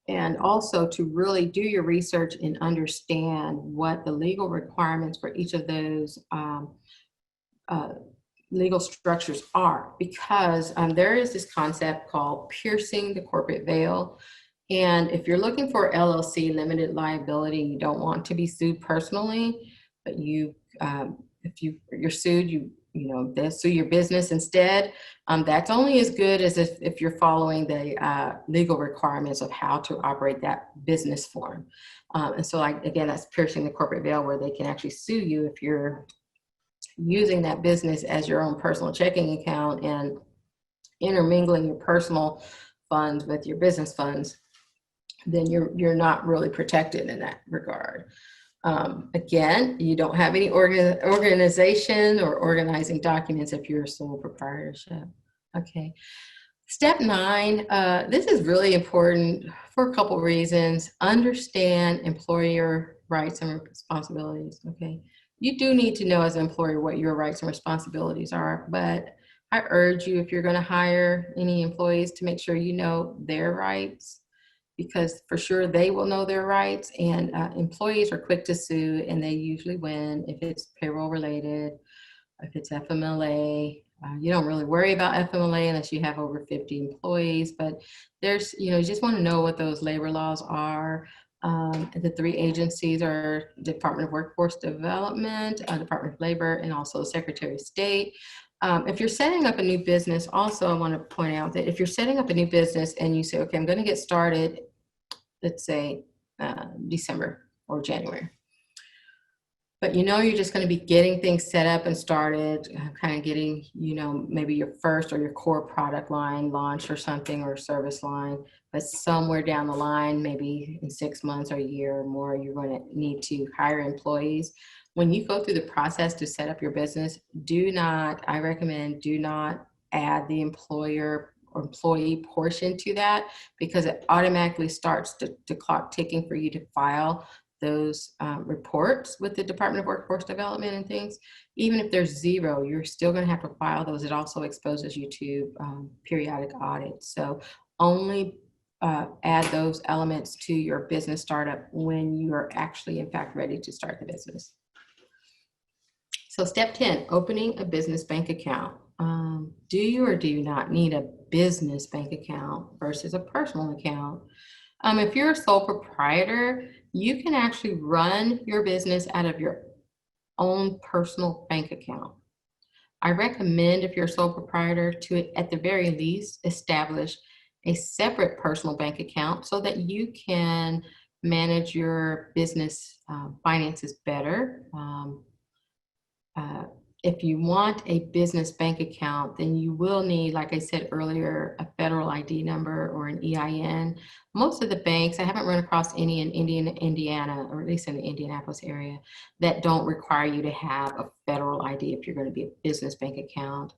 And also to really do your research and understand what the legal requirements for each of those legal structures are, because there is this concept called piercing the corporate veil. And if you're looking for LLC limited liability, you don't want to be sued personally, but if you're sued, they'll sue your business instead. That's only as good as if you're following the legal requirements of how to operate that business form. And so, again, that's piercing the corporate veil, where they can actually sue you if you're using that business as your own personal checking account and intermingling your personal funds with your business funds. Then you're not really protected in that regard. Again, you don't have any organization or organizing documents if you're a sole proprietorship. Okay. Step 9, this is really important for a couple reasons. Understand employer rights and responsibilities, okay? You do need to know as an employer what your rights and responsibilities are, but I urge you, if you're gonna hire any employees, to make sure you know their rights, because for sure they will know their rights, and employees are quick to sue and they usually win if it's payroll related. If it's FMLA, you don't really worry about FMLA unless you have over 50 employees, but there's, you just want to know what those labor laws are. The 3 agencies are Department of Workforce Development, Department of Labor, and also Secretary of State. If you're setting up a new business, also I want to point out that if you're setting up a new business and you say, okay, I'm going to get started, let's say December or January, but you're just going to be getting things set up and started, kind of getting, maybe your first or your core product line launched or something, or service line, but somewhere down the line, maybe in 6 months or a year or more, you're going to need to hire employees. When you go through the process to set up your business, I recommend do not add the employer or employee portion to that, because it automatically starts the clock ticking for you to file those reports with the Department of Workforce Development and things. Even if there's 0, you're still going to have to file those. It also exposes you to periodic audits. So only add those elements to your business startup when you are actually, in fact, ready to start the business. So step 10, opening a business bank account. Do you or do you not need a business bank account versus a personal account? If you're a sole proprietor, you can actually run your business out of your own personal bank account. I recommend, if you're a sole proprietor, to at the very least establish a separate personal bank account so that you can manage your business finances better. If you want a business bank account, then you will need, like I said earlier, a federal ID number or an EIN. Most of the banks, I haven't run across any in Indiana, or at least in the Indianapolis area, that don't require you to have a federal ID if you're going to be a business bank account.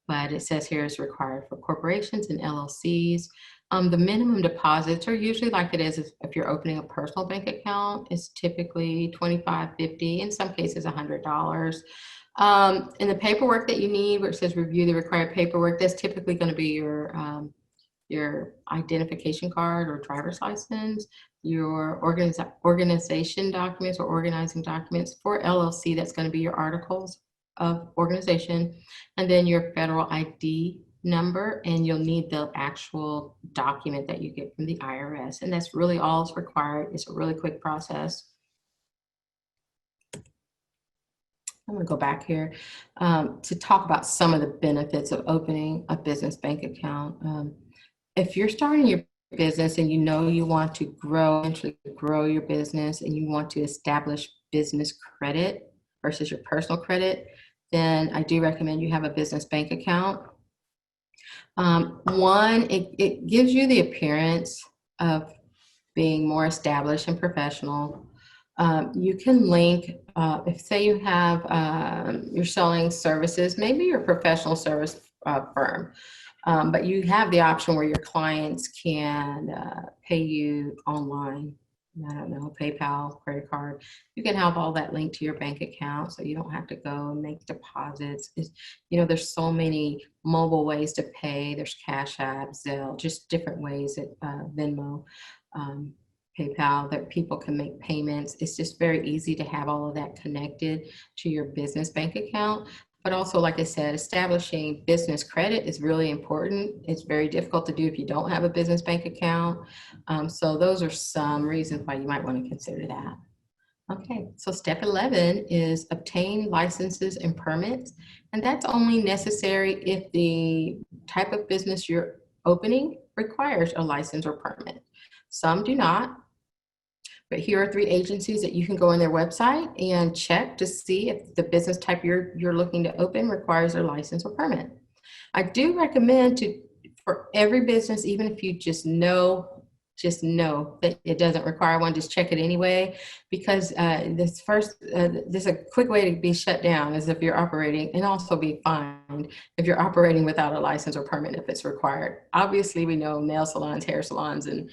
But it says here it's required for corporations and LLCs. The minimum deposits are usually like it is if you're opening a personal bank account. It's typically $25, $50, in some cases $100. And the paperwork that you need, where it says review the required paperwork, that's typically going to be your identification card or driver's license, your organization documents or organizing documents. For LLC, that's going to be your articles of organization, and then your federal ID number, and you'll need the actual document that you get from the IRS. And that's really all it's required. It's a really quick process. I'm going to go back here to talk about some of the benefits of opening a business bank account. If you're starting your business and you want to eventually grow your business, and you want to establish business credit versus your personal credit, then I do recommend you have a business bank account. One, it gives you the appearance of being more established and professional. You can link, if say you have, you're selling services, maybe you're a professional service firm, but you have the option where your clients can pay you online. I don't know, PayPal, credit card. You can have all that linked to your bank account, so you don't have to go and make deposits. There's so many mobile ways to pay. There's Cash App, Zelle, just different ways that Venmo, PayPal, that people can make payments. It's just very easy to have all of that connected to your business bank account. But also, like I said, establishing business credit is really important. It's very difficult to do if you don't have a business bank account. So those are some reasons why you might want to consider that. Okay, so step 11 is obtain licenses and permits. And that's only necessary if the type of business you're opening requires a license or permit. Some do not. But here are 3 agencies that you can go on their website and check to see if the business type you're looking to open requires a license or permit. I do recommend for every business, even if you just know that it doesn't require one, just check it anyway, because this is a quick way to be shut down is if you're operating, and also be fined fined if you're operating without a license or permit if it's required. Obviously, we know nail salons, hair salons, and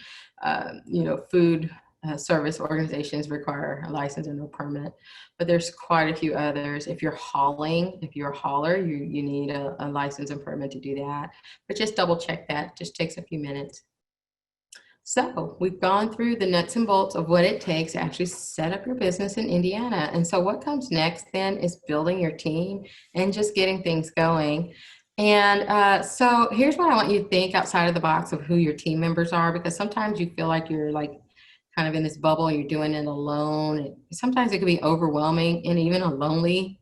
food service organizations require a license and no permit, but there's quite a few others. If you're hauling, if you're a hauler, you need a license and permit to do that, but just double check that. Just takes a few minutes. So we've gone through the nuts and bolts of what it takes to actually set up your business in Indiana. And so what comes next then is building your team and just getting things going. And so here's what I want you to think outside of the box of who your team members are, because sometimes you feel like you're like kind of in this bubble, you're doing it alone. Sometimes it can be overwhelming and even a lonely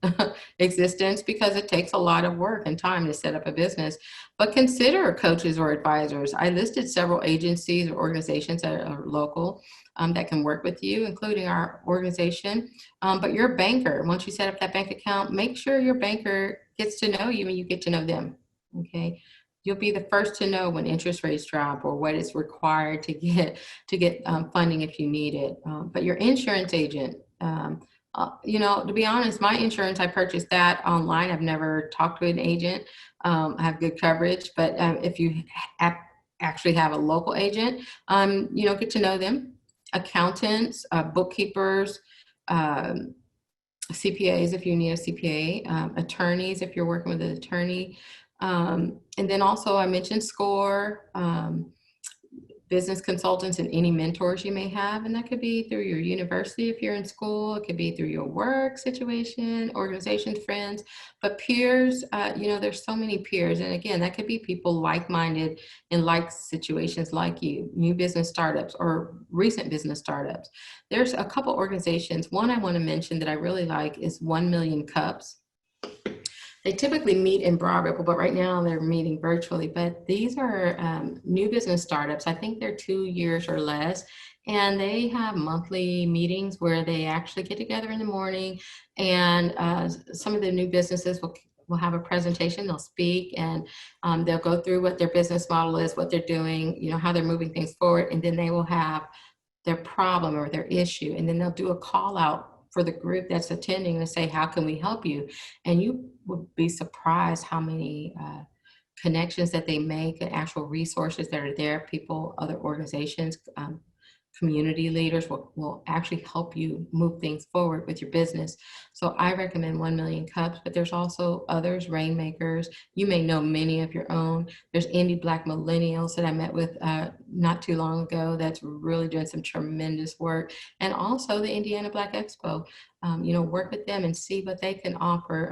existence because it takes a lot of work and time to set up a business. But consider coaches or advisors. I listed several agencies or organizations that are local that can work with you, including our organization. But your banker, once you set up that bank account, make sure your banker gets to know you and you get to know them, okay? You'll be the first to know when interest rates drop or what is required to get funding if you need it. But your insurance agent, to be honest, my insurance, I purchased that online. I've never talked to an agent. I have good coverage, but if you actually have a local agent, get to know them. Accountants, bookkeepers, CPAs if you need a CPA, attorneys if you're working with an attorney. And then also I mentioned SCORE, business consultants and any mentors you may have. And that could be through your university if you're in school. It could be through your work situation, organizations, friends. But peers, there's so many peers. And again, that could be people like-minded in like situations like you, new business startups or recent business startups. There's a couple organizations. One I want to mention that I really like is 1 Million Cups. They typically meet in Broad Ripple, but right now they're meeting virtually. But these are new business startups. I think they're 2 years or less. And they have monthly meetings where they actually get together in the morning. And some of the new businesses will have a presentation. They'll speak and they'll go through what their business model is, what they're doing, how they're moving things forward. And then they will have their problem or their issue. And then they'll do a call out for the group that's attending to say, how can we help you? And you would be surprised how many connections that they make and actual resources that are there. People, other organizations, community leaders will actually help you move things forward with your business. So I recommend 1 Million Cups, but there's also others, Rainmakers. You may know many of your own. There's Indie Black Millennials that I met with not too long ago that's really doing some tremendous work. And also the Indiana Black Expo. Work with them and see what they can offer.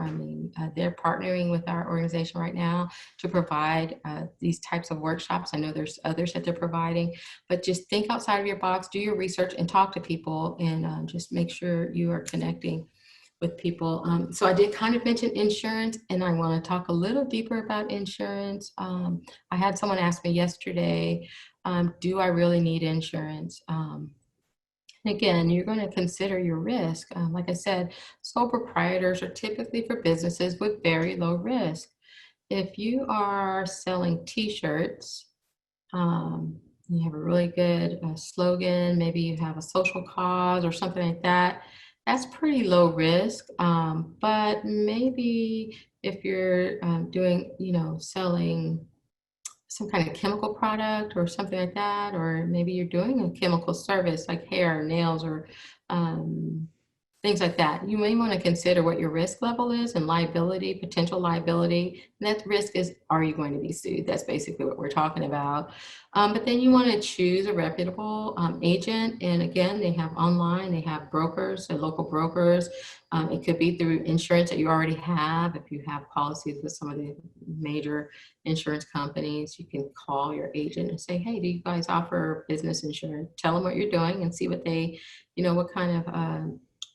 They're partnering with our organization right now to provide these types of workshops. I know there's others that they're providing, but just think outside of your box, do your research and talk to people and just make sure you are connecting with people. So I did kind of mention insurance and I want to talk a little deeper about insurance. I had someone ask me yesterday, do I really need insurance? Again, you're going to consider your risk. Like I said, sole proprietors are typically for businesses with very low risk. If you are selling t-shirts, you have a really good slogan, maybe you have a social cause or something like that, that's pretty low risk. But maybe if you're doing, selling some kind of chemical product or something like that, or maybe you're doing a chemical service like hair, nails, or things like that. You may want to consider what your risk level is and liability, potential liability. And that risk is, are you going to be sued? That's basically what we're talking about. But then you want to choose a reputable agent. And again, they have online, they have brokers, they're local brokers. It could be through insurance that you already have. If you have policies with some of the major insurance companies, you can call your agent and say, hey, do you guys offer business insurance? Tell them what you're doing and see what they, what kind of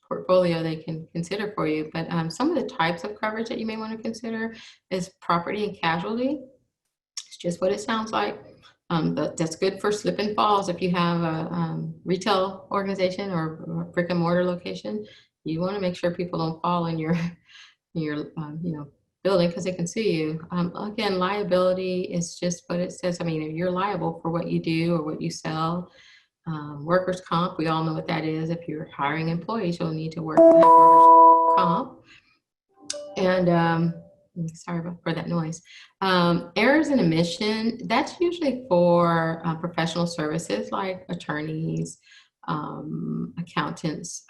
portfolio they can consider for you. But some of the types of coverage that you may want to consider is property and casualty. It's just what it sounds like. But that's good for slip and falls. If you have a retail organization or a brick and mortar location, you want to make sure people don't fall in your building because they can sue you. Again, liability is just what it says. You're liable for what you do or what you sell. Workers' comp, we all know what that is. If you're hiring employees, you'll need to have workers' comp. And Sorry for that noise. Errors in omission, that's usually for professional services like attorneys, accountants,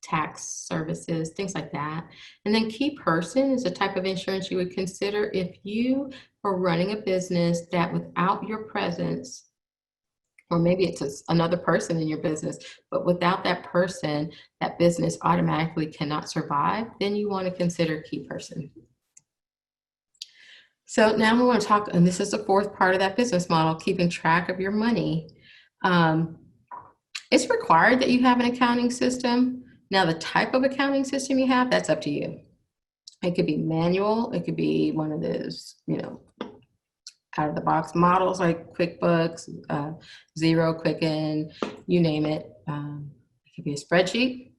tax services, things like that. And then key person is a type of insurance you would consider if you are running a business that without your presence, or maybe it's another person in your business, but without that person, that business automatically cannot survive, then you want to consider key person. So now we want to talk, and this is the fourth part of that business model, keeping track of your money. It's required that you have an accounting system. Now, the type of accounting system you have, that's up to you. It could be manual. It could be one of those, out of the box models like QuickBooks, Xero, Quicken, you name it. It could be a spreadsheet,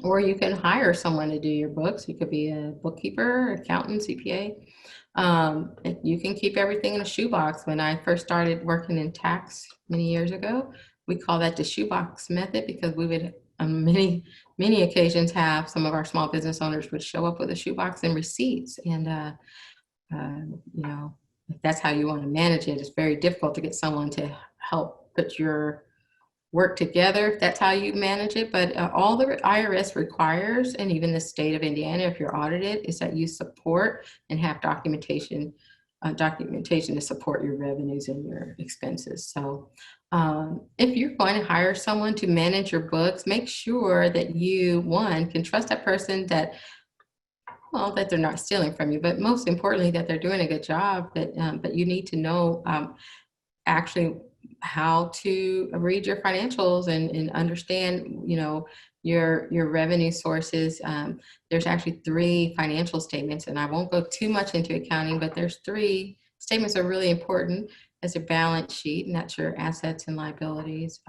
or you can hire someone to do your books. You could be a bookkeeper, accountant, CPA. You can keep everything in a shoebox. When I first started working in tax many years ago, we call that the shoebox method, because we would on many occasions have some of our small business owners would show up with a shoebox and receipts. And, if that's how you want to manage it, it's very difficult to get someone to help put your work together if that's how you manage it. But all the IRS requires, and even the state of Indiana, if you're audited, is that you support and have documentation to support your revenues and your expenses. So if you're going to hire someone to manage your books, make sure that you, one, can trust that person, that they're not stealing from you, but most importantly, that they're doing a good job. But you need to know actually how to read your financials and understand, your revenue sources. There's actually 3 financial statements, and I won't go too much into accounting, but there's 3 statements that are really important. As a balance sheet, and that's your assets and liabilities,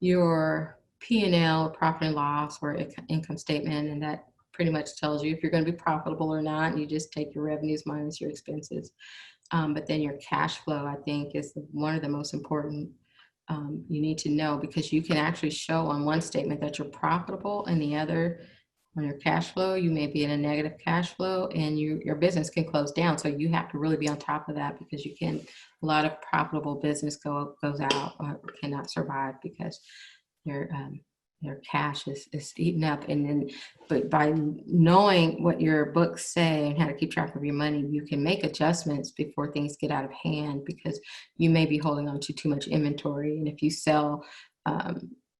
your P&L, profit and loss, or income statement, and that pretty much tells you if you're going to be profitable or not. You just take your revenues minus your expenses. But then your cash flow, I think, is one of the most important. You need to know, because you can actually show on one statement that you're profitable, and the other, on your cash flow, you may be in a negative cash flow, and your business can close down. So you have to really be on top of that, because a lot of profitable business goes out or cannot survive because your cash is eaten up. But by knowing what your books say and how to keep track of your money, you can make adjustments before things get out of hand, because you may be holding on to too much inventory. And if you sell,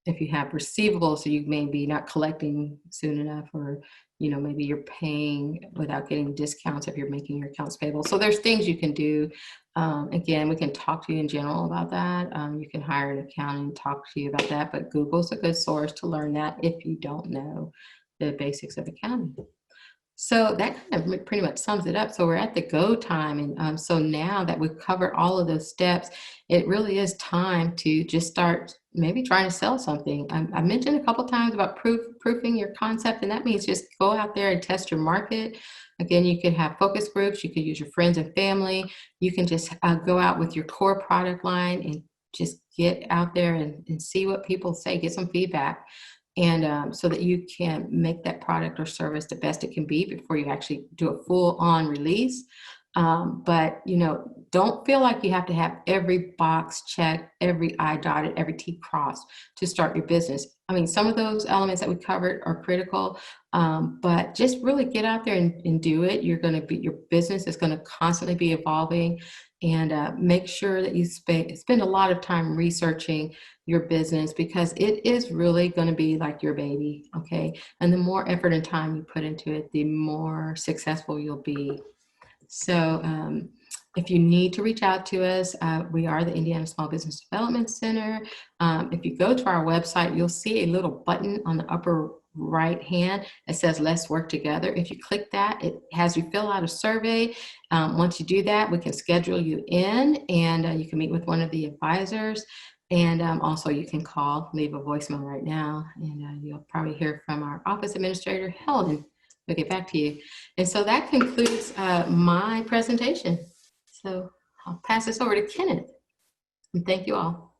if you have receivables, so you may be not collecting soon enough, or maybe you're paying without getting discounts if you're making your accounts payable. So there's things you can do. Again, we can talk to you in general about that. You can hire an accountant and talk to you about that, but Google's a good source to learn that if you don't know the basics of accounting. So that kind of pretty much sums it up. So we're at the go time. And so now that we've covered all of those steps, it really is time to just start maybe trying to sell something. I mentioned a couple of times about proofing your concept, and that means just go out there and test your market. Again, you could have focus groups. You could use your friends and family. You can just go out with your core product line and just get out there and see what people say, get some feedback. And so that you can make that product or service the best it can be before you actually do a full-on release. But, don't feel like you have to have every box checked, every I dotted, every T crossed to start your business. I mean, some of those elements that we covered are critical, but just really get out there and do it. Your business is going to constantly be evolving, and make sure that you spend a lot of time researching your business, because it is really going to be like your baby. Okay. And the more effort and time you put into it, the more successful you'll be. So if you need to reach out to us, we are the Indiana Small Business Development Center. If you go to our website, you'll see a little button on the upper right hand that says Let's Work Together. If you click that, it has you fill out a survey. Once you do that, we can schedule you in, and you can meet with one of the advisors. And also you can leave a voicemail right now, and you'll probably hear from our office administrator, Helen. We'll get back to you. And so that concludes my presentation. So I'll pass this over to Kenneth. And thank you all.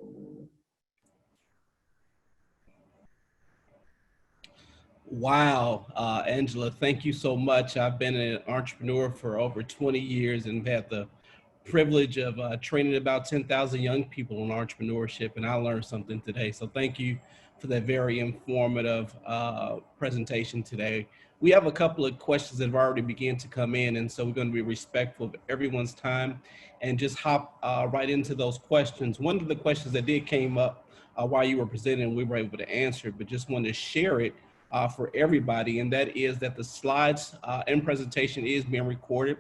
Wow, Angela, thank you so much. I've been an entrepreneur for over 20 years and had the privilege of training about 10,000 young people on entrepreneurship, and I learned something today. So thank you for that very informative presentation today. We have a couple of questions that have already begun to come in, and so we're going to be respectful of everyone's time and just hop right into those questions. One of the questions that did came up while you were presenting, we were able to answer it, but just wanted to share it for everybody, and that is that the slides and presentation is being recorded,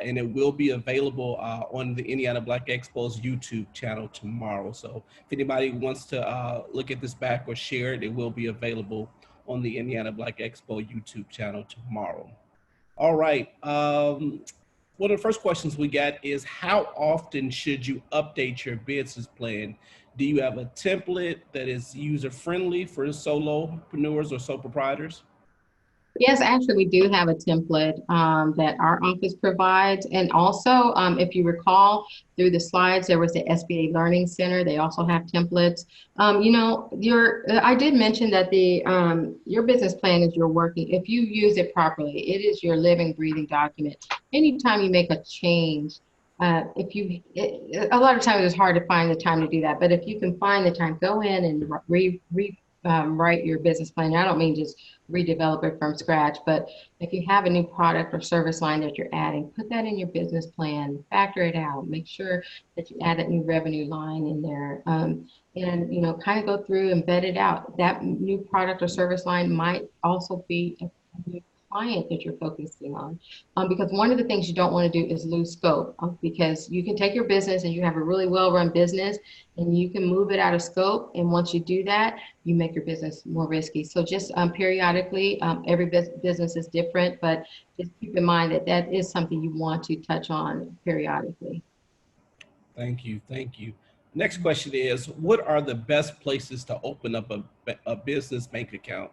and it will be available on the Indiana Black Expo's YouTube channel tomorrow. So if anybody wants to look at this back or share it, it will be available on the Indiana Black Expo YouTube channel tomorrow. All right. One of the first questions we got is, how often should you update your business plan? Do you have a template that is user-friendly for solopreneurs or sole proprietors? Yes, actually, we do have a template that our office provides. And also, if you recall, through the slides, there was the SBA Learning Center. They also have templates. I did mention that your business plan is your working. If you use it properly, it is your living, breathing document. Anytime you make a change, a lot of times it's hard to find the time to do that. But if you can find the time, go in and write your business plan. I don't mean just redevelop it from scratch, but if you have a new product or service line that you're adding, put that in your business plan, factor it out, make sure that you add that new revenue line in there. And kind of go through and vet it out. That new product or service line might also be a new client that you're focusing on. Because one of the things you don't want to do is lose scope, because you can take your business and you have a really well-run business and you can move it out of scope. And once you do that, you make your business more risky. So just periodically, every business is different, but just keep in mind that that is something you want to touch on periodically. Thank you. Thank you. Next question is, what are the best places to open up a business bank account?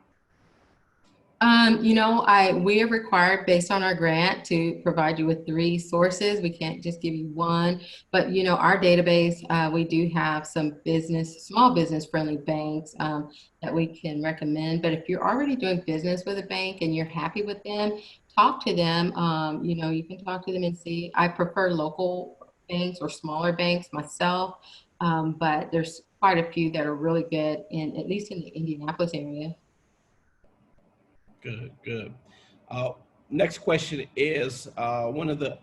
We are required based on our grant to provide you with 3 sources. We can't just give you one, but our database, we do have some small business friendly banks that we can recommend. But if you're already doing business with a bank and you're happy with them, talk to them. You can talk to them and see. I prefer local banks or smaller banks myself, but there's quite a few that are really good at least in the Indianapolis area. Good, good. Next question is, one of the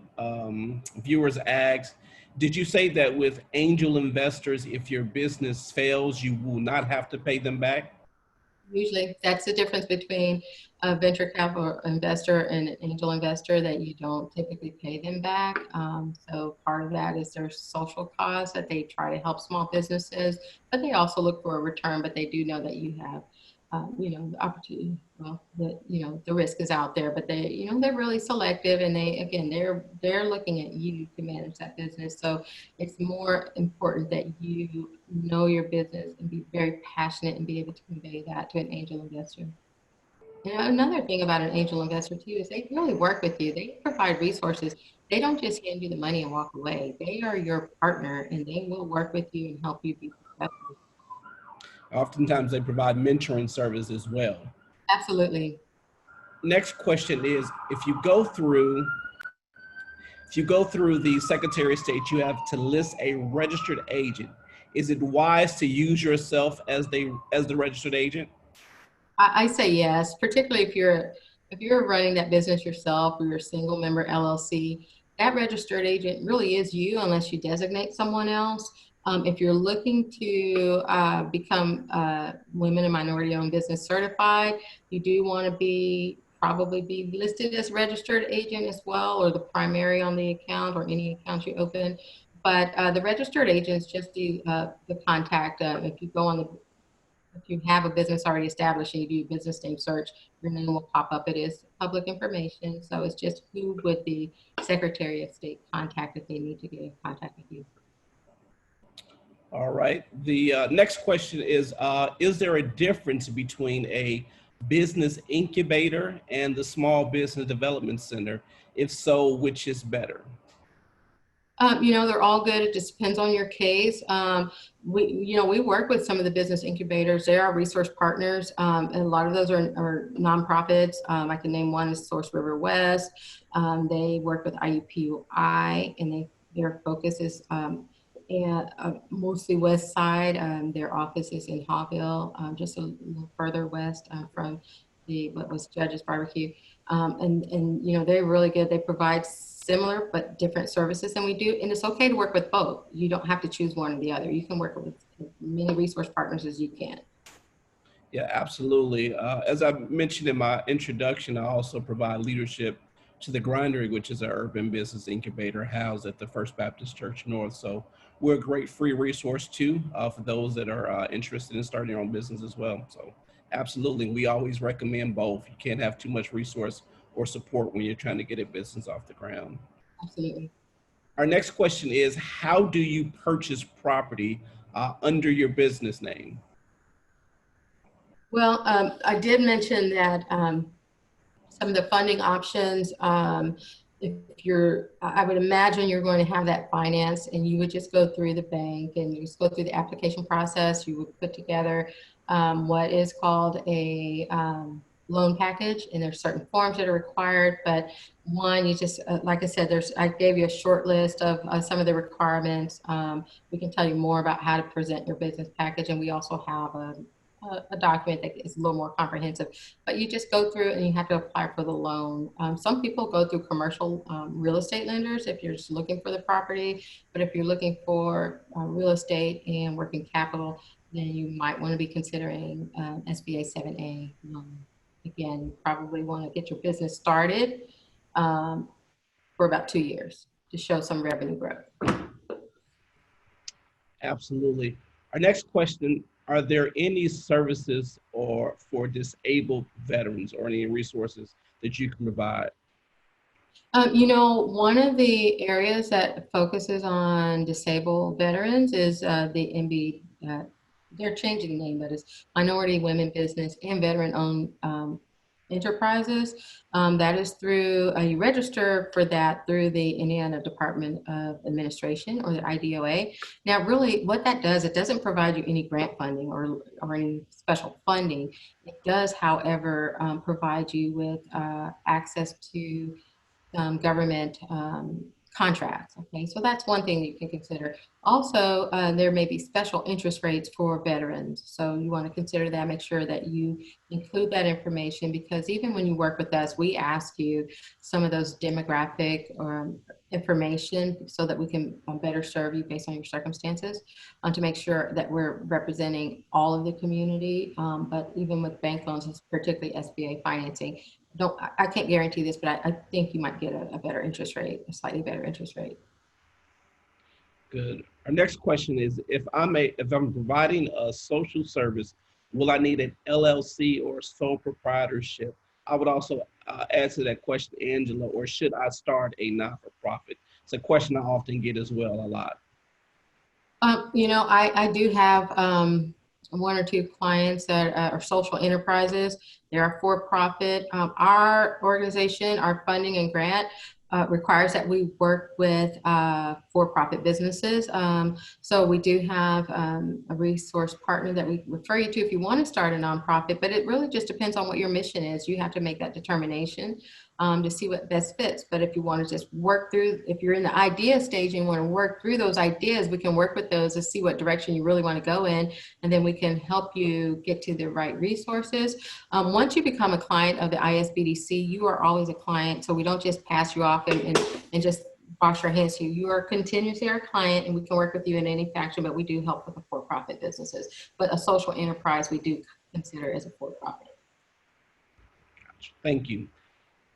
viewers asks, did you say that with angel investors, if your business fails, you will not have to pay them back? Usually that's the difference between a venture capital investor and an angel investor, that you don't typically pay them back. So part of that is their social cause, that they try to help small businesses, but they also look for a return, but they do know that you have the opportunity. Well, the risk is out there, but they're really selective, and they're looking at you to manage that business. So it's more important that you know your business and be very passionate and be able to convey that to an angel investor. Another thing about an angel investor too is they really work with you. They provide resources. They don't just hand you the money and walk away. They are your partner, and they will work with you and help you be successful. Oftentimes they provide mentoring service as well. Absolutely. Next question is, if you go through the Secretary of State, you have to list a registered agent. Is it wise to use yourself as the registered agent? I say yes, particularly if you're running that business yourself or you're a single member LLC. That registered agent really is you, unless you designate someone else. If you're looking to become women and minority owned business certified, you do want to probably be listed as registered agent as well, or the primary on the account or any account you open. But the registered agents just do the contact. If you have a business already established and you do a business name search, your name will pop up. It is public information. So it's just who would the Secretary of State contact if they need to get in contact with you. All right. The next question is there a difference between a business incubator and the Small Business Development Center? If so, which is better? They're all good. It just depends on your case. We work with some of the business incubators. They are resource partners. And a lot of those are nonprofits. I can name one is Source River West. They work with IUPUI, and their focus is mostly West Side. Their office is in Hawville, just a little further west from what was Judge's Barbecue. They're really good. They provide similar but different services than we do, and it's okay to work with both. You don't have to choose one or the other. You can work with as many resource partners as you can. Yeah, absolutely. As I mentioned in my introduction, I also provide leadership to the Grindery, which is an urban business incubator housed at the First Baptist Church North. So we're a great free resource too for those that are interested in starting their own business as well. So absolutely, we always recommend both. You can't have too much resource or support when you're trying to get a business off the ground. Absolutely. Our next question is, how do you purchase property under your business name? Well, I did mention that some of the funding options, I would imagine you're going to have that finance, and you would just go through the bank and you just go through the application process. You would put together what is called a loan package, and there's certain forms that are required. But one, you just, like I said, I gave you a short list of some of the requirements. We can tell you more about how to present your business package, and we also have a document that is a little more comprehensive, but you just go through and you have to apply for the loan. Some people go through commercial real estate lenders if you're just looking for the property, but if you're looking for real estate and working capital, then you might want to be considering SBA 7A loan. Again, you probably want to get your business started for about 2 years to show some revenue growth. Absolutely. Our next question, are there any services for disabled veterans or any resources that you can provide? One of the areas that focuses on disabled veterans is the MB, they're changing the name, but it's Minority Women Business and Veteran-Owned Enterprises. That is through, you register for that through the Indiana Department of Administration, or the IDOA. Now, really what that does, it doesn't provide you any grant funding or any special funding. It does, however, provide you with access to government contracts. Okay, so that's one thing that you can consider. Also, there may be special interest rates for veterans. So you want to consider that, make sure that you include that information, because even when you work with us, we ask you some of those demographic information so that we can better serve you based on your circumstances, to make sure that we're representing all of the community. But even with bank loans, particularly SBA financing, I can't guarantee this, but I think you might get a better interest rate, a slightly better interest rate. Good. Our next question is, if I'm providing a social service, will I need an LLC or sole proprietorship? I would also add to that question, Angela, or should I start a not-for-profit? It's a question I often get as well, a lot. I do have one or two clients that are social enterprises. They are for-profit. Our organization, our funding and grant requires that we work with for-profit businesses. So we do have a resource partner that we refer you to if you want to start a nonprofit, but it really just depends on what your mission is. You have to make that determination to see what best fits. But if you want to just work through, if you're in the idea stage and you want to work through those ideas, we can work with those to see what direction you really want to go in, and then we can help you get to the right resources. Once you become a client of the ISBDC, you are always a client, so we don't just pass you off and just wash our hands to you. You are continuously our client, and we can work with you in any fashion, but we do help with the for-profit businesses. But a social enterprise we do consider as a for-profit. Gotcha. Thank you.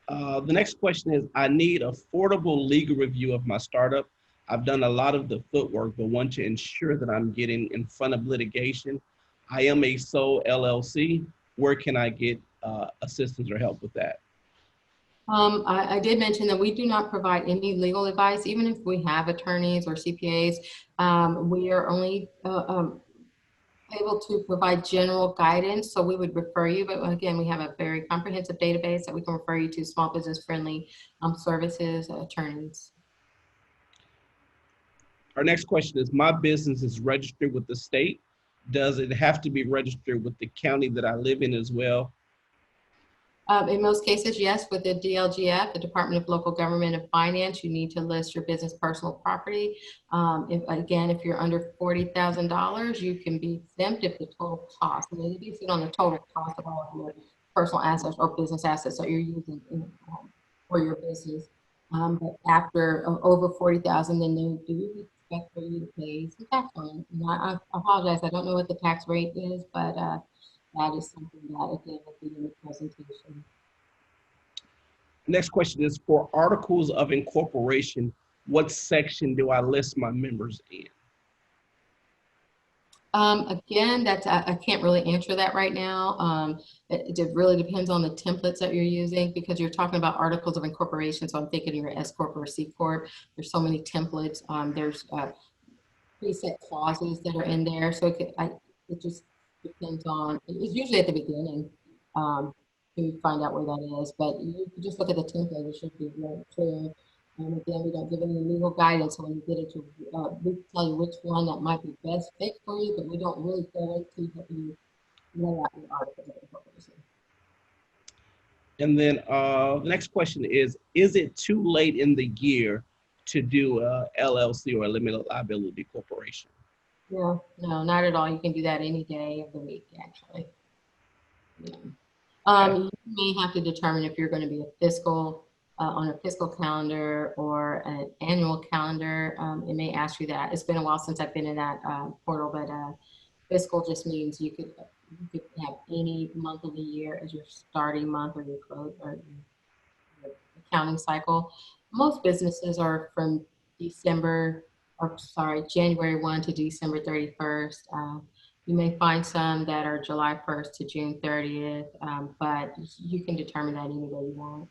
The next question is, I need affordable legal review of my startup. I've done a lot of the footwork, but want to ensure that I'm getting in front of litigation. I am a sole LLC. Where can I get assistance or help with that? I did mention that we do not provide any legal advice, even if we have attorneys or CPAs. We are only able to provide general guidance, so we would refer you, but again, we have a very comprehensive database that we can refer you to small business friendly services, attorneys. Our next question is, my business is registered with the state. Does it have to be registered with the county that I live in as well? In most cases, yes, with the DLGF, the Department of Local Government and Finance, you need to list your business personal property. If you're under $40,000, you can be exempt if the total cost, I mean, you base it on the total cost of all of your personal assets or business assets that you're using for your business. But after over 40,000, then they do expect for you to pay some tax on it. And I apologize, I don't know what the tax rate is, but that is something that, again, will be in the presentation. Next question is, for articles of incorporation, what section do I list my members in? Again, I can't really answer that right now. It really depends on the templates that you're using, because you're talking about articles of incorporation. So I'm thinking you're S Corp or C Corp. There's so many templates. There's preset clauses that are in there. So it just depends on, it's usually at the beginning to find out where that is. But you just look at the template, it should be very clear. Again, we don't give any legal guidance, so when you get it to, we tell you which one that might be best fit for you, but we don't really go into help you lay out your articles of incorporation. And then the next question is it too late in the year to do a LLC or a limited liability corporation? No, not at all. You can do that any day of the week, actually. Yeah. You may have to determine if you're going to be on a fiscal calendar or an annual calendar. It may ask you that. It's been a while since I've been in that portal, but fiscal just means you could have any month of the year as your starting month or your close or your accounting cycle. Most businesses are from January 1 to December 31st. You may find some that are July 1st to June 30th, but you can determine that any way you want.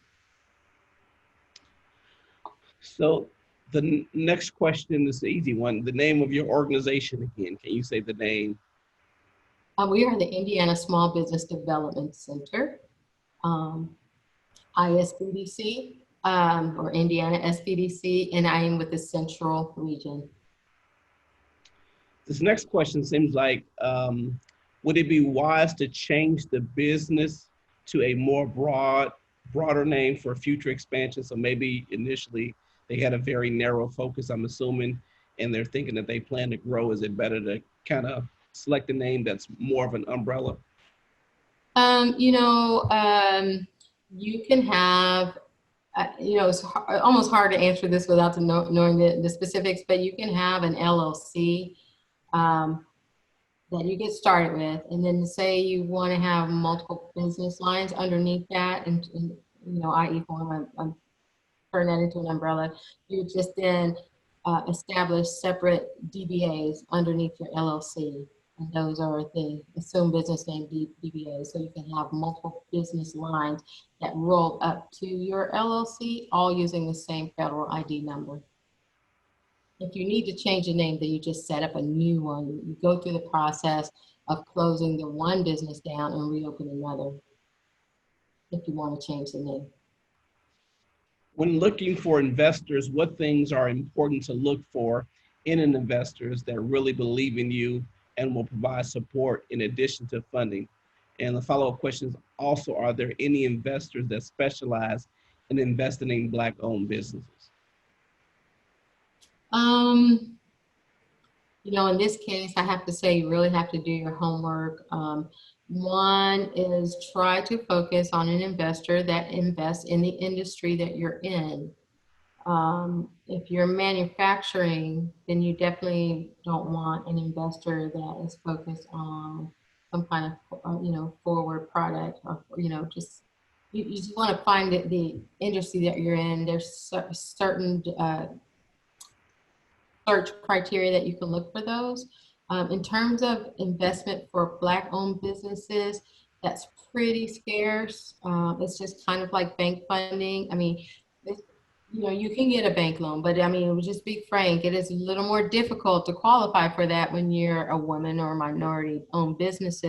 So the next question is the easy one. The name of your organization again. Can you say the name? We are the Indiana Small Business Development Center, ISBDC, or Indiana SBDC, and I am with the Central Region. This next question seems like, would it be wise to change the business to a more broader name for future expansion? So maybe initially they had a very narrow focus, I'm assuming, and they're thinking that they plan to grow. Is it better to kind of select a name that's more of an umbrella? You can have, it's almost hard to answer this without knowing the specifics, but you can have an LLC that you get started with, and then say you want to have multiple business lines underneath that, and i.e. turn that into an umbrella. You just then establish separate DBAs underneath your LLC. And those are the assumed business name DBAs. So you can have multiple business lines that roll up to your LLC, all using the same federal ID number. If you need to change the name, then you just set up a new one. You go through the process of closing the one business down and reopen another if you want to change the name. When looking for investors, what things are important to look for in an investor that really believe in you and will provide support in addition to funding? And the follow-up question is also, are there any investors that specialize in investing in Black-owned businesses? In this case, I have to say you really have to do your homework. One is try to focus on an investor that invests in the industry that you're in. If you're manufacturing, then you definitely don't want an investor that is focused on some kind of, forward product, or, you just want to find the industry that you're in. There's certain search criteria that you can look for those. In terms of investment for Black-owned businesses, that's pretty scarce. It's just kind of like bank funding. I mean, you can get a bank loan, but I mean, just be frank, it is a little more difficult to qualify for that when you're a woman or minority-owned business,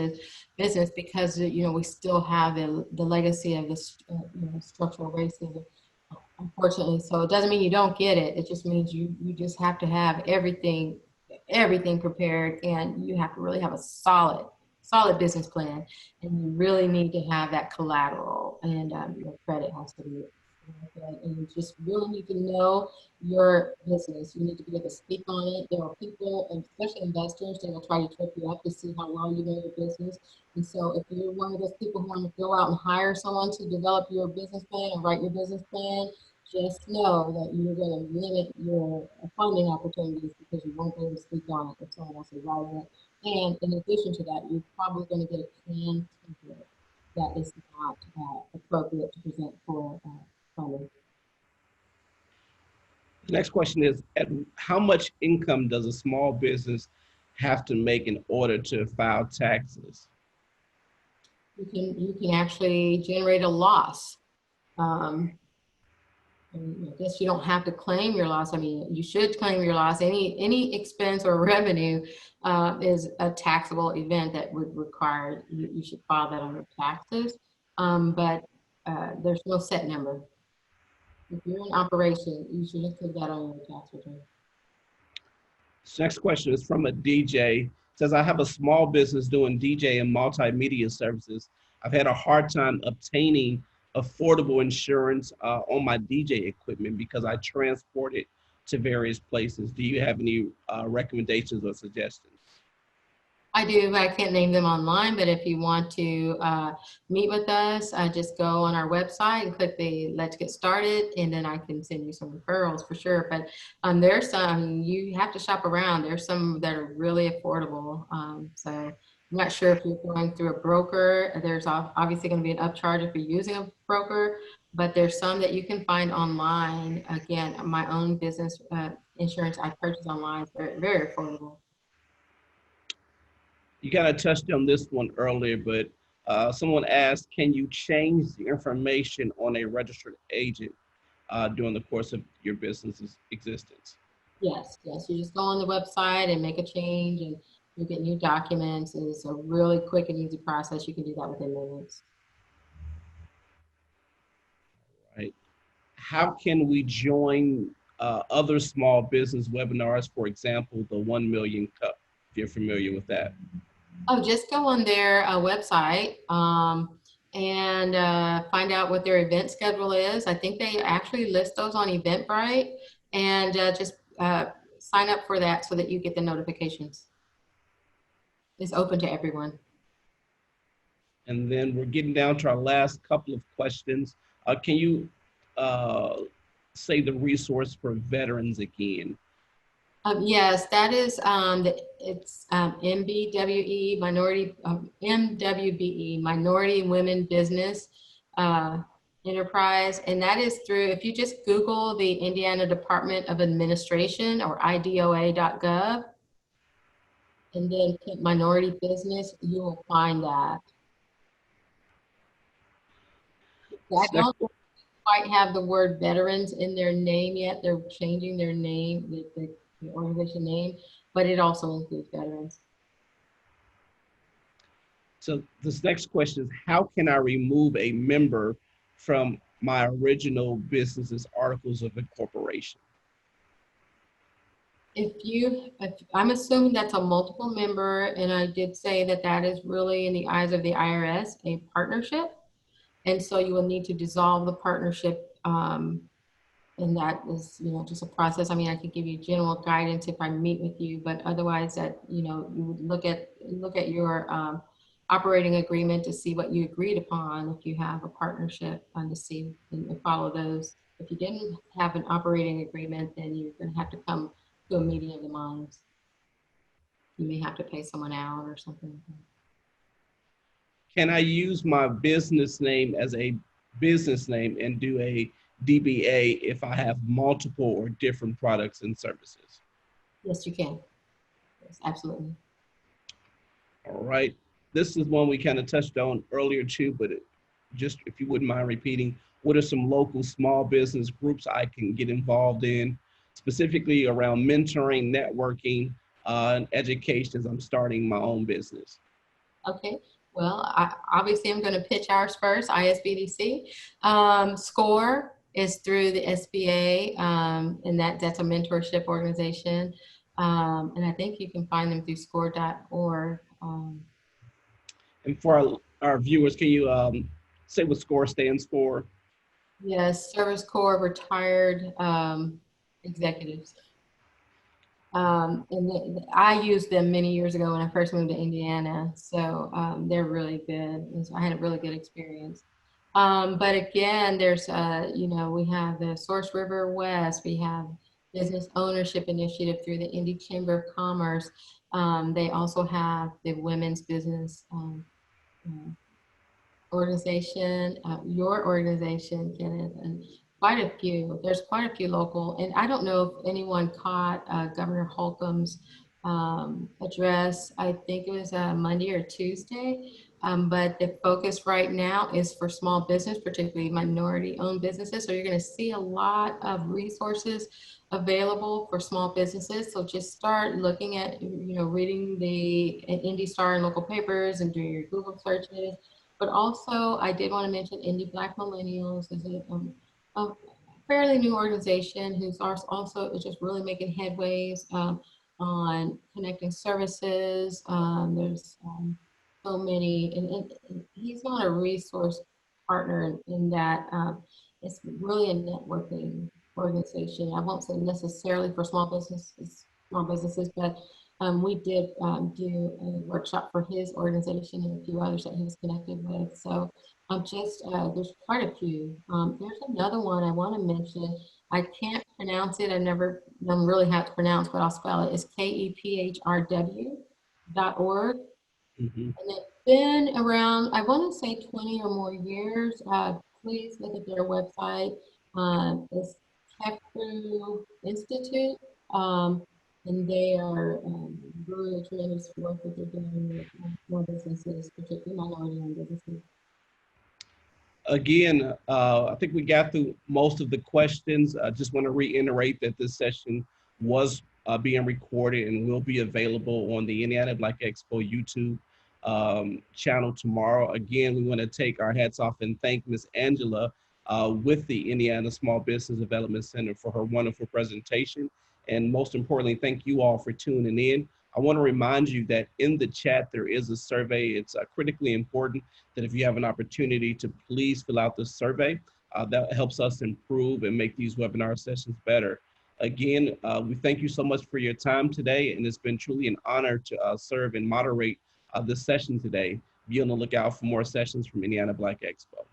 because we still have the legacy of this structural racism unfortunately. So it doesn't mean you don't get it. It just means you just have to have everything prepared, and you have to really have a solid business plan, and you really need to have that collateral, and your credit has to be good, and you just really need to know your business. You need to be able to speak on it. There are people, and especially investors, they will try to trip you up to see how well you know your business. And so if you're one of those people who want to go out and hire someone to develop your business plan and write your business plan, just know that you're going to limit your funding opportunities because you won't be able to speak on it if someone else is writing it. And in addition to that, you're probably going to get a canned template that is not appropriate to present for funding. The next question is, at how much income does a small business have to make in order to file taxes? You can actually generate a loss. And I guess you don't have to claim your loss. I mean, you should claim your loss. Any expense or revenue is a taxable event that would require you should file that on your taxes. But there's no set number. If you're in operation, you should include that on your tax return. This next question is from a DJ. It says, I have a small business doing DJ and multimedia services. I've had a hard time obtaining affordable insurance on my DJ equipment because I transport it to various places. Do you have any recommendations or suggestions? I do, but I can't name them online. But if you want to meet with us, just go on our website and click the Let's Get Started, and then I can send you some referrals for sure. But there's some, you have to shop around. There's some that are really affordable. So I'm not sure if you're going through a broker. There's obviously going to be an upcharge if you're using a broker, but there's some that you can find online. Again, my own business insurance I purchase online is very, very affordable. You kind of touched on this one earlier, but someone asked, can you change the information on a registered agent during the course of your business's existence? Yes. You just go on the website and make a change, and you get new documents. It's a really quick and easy process. You can do that within minutes. Right. How can we join other small business webinars, for example, the 1 Million Cup, if you're familiar with that? Oh, just go on their website and find out what their event schedule is. I think they actually list those on Eventbrite, and just sign up for that so that you get the notifications. It's open to everyone. And then we're getting down to our last couple of questions. Can you say the resource for veterans again? Yes, that is it's MBWE MWBE Minority Women Business Enterprise, and that is through, if you just Google the Indiana Department of Administration or IDOA.gov, and then put minority business, you will find that. I don't quite have the word veterans in their name yet. They're changing their name, the organization name, but it also includes veterans. So this next question is, how can I remove a member from my original business's articles of incorporation? I'm assuming that's a multiple member, and I did say that that is really, in the eyes of the IRS, a partnership. And so you will need to dissolve the partnership, and that is, just a process. I mean, I could give you general guidance if I meet with you, but otherwise that, you would look at your operating agreement to see what you agreed upon if you have a partnership, and to see and follow those. If you didn't have an operating agreement, then you're going to have to come to a meeting of the minds. You may have to pay someone out or something like that. Can I use my business name as a business name and do a DBA if I have multiple or different products and services? Yes, you can. Yes, absolutely. All right. This is one we kind of touched on earlier too, but just if you wouldn't mind repeating, what are some local small business groups I can get involved in, specifically around mentoring, networking, and education as I'm starting my own business? Okay. Well, obviously I'm going to pitch ours first, ISBDC, SCORE, is through the SBA, and that's a mentorship organization. And I think you can find them through score.org. And for our viewers, can you say what SCORE stands for? Yes, Service Corps Retired Executives. I used them many years ago when I first moved to Indiana. So they're really good. And so I had a really good experience. But again, there's, we have the Source River West. We have Business Ownership Initiative through the Indy Chamber of Commerce. They also have the Women's Business organization, your organization, Kenneth, and quite a few. There's quite a few local, and I don't know if anyone caught Governor Holcomb's address. I think it was Monday or Tuesday, but the focus right now is for small business, particularly minority-owned businesses. So you're going to see a lot of resources available for small businesses. So just start looking at, reading the Indy Star and local papers and doing your Google searches. But also, I did want to mention Indie Black Millennials is a fairly new organization who's also is just really making headways on connecting services. There's so many, and he's not a resource partner in that. It's really a networking organization. I won't say necessarily for small businesses, but we did do a workshop for his organization and a few others that he was connected with. So there's quite a few. There's another one I want to mention. I can't pronounce it. I never known really how to pronounce, but I'll spell it. It's KEPHRW.org. Mm-hmm. And it's been around, I want to say 20 or more years. Please look at their website. It's Tech Crew Institute. And they are really tremendous work that they're doing with small businesses, particularly minority-owned businesses. Again, I think we got through most of the questions. I just want to reiterate that this session was being recorded and will be available on the Indiana Black Expo YouTube channel tomorrow. Again, we want to take our hats off and thank Ms. Angela with the Indiana Small Business Development Center for her wonderful presentation. And most importantly, thank you all for tuning in. I want to remind you that in the chat, there is a survey. It's critically important that if you have an opportunity to please fill out the survey, that helps us improve and make these webinar sessions better. Again, we thank you so much for your time today, and it's been truly an honor to serve and moderate this session today. Be on the lookout for more sessions from Indiana Black Expo.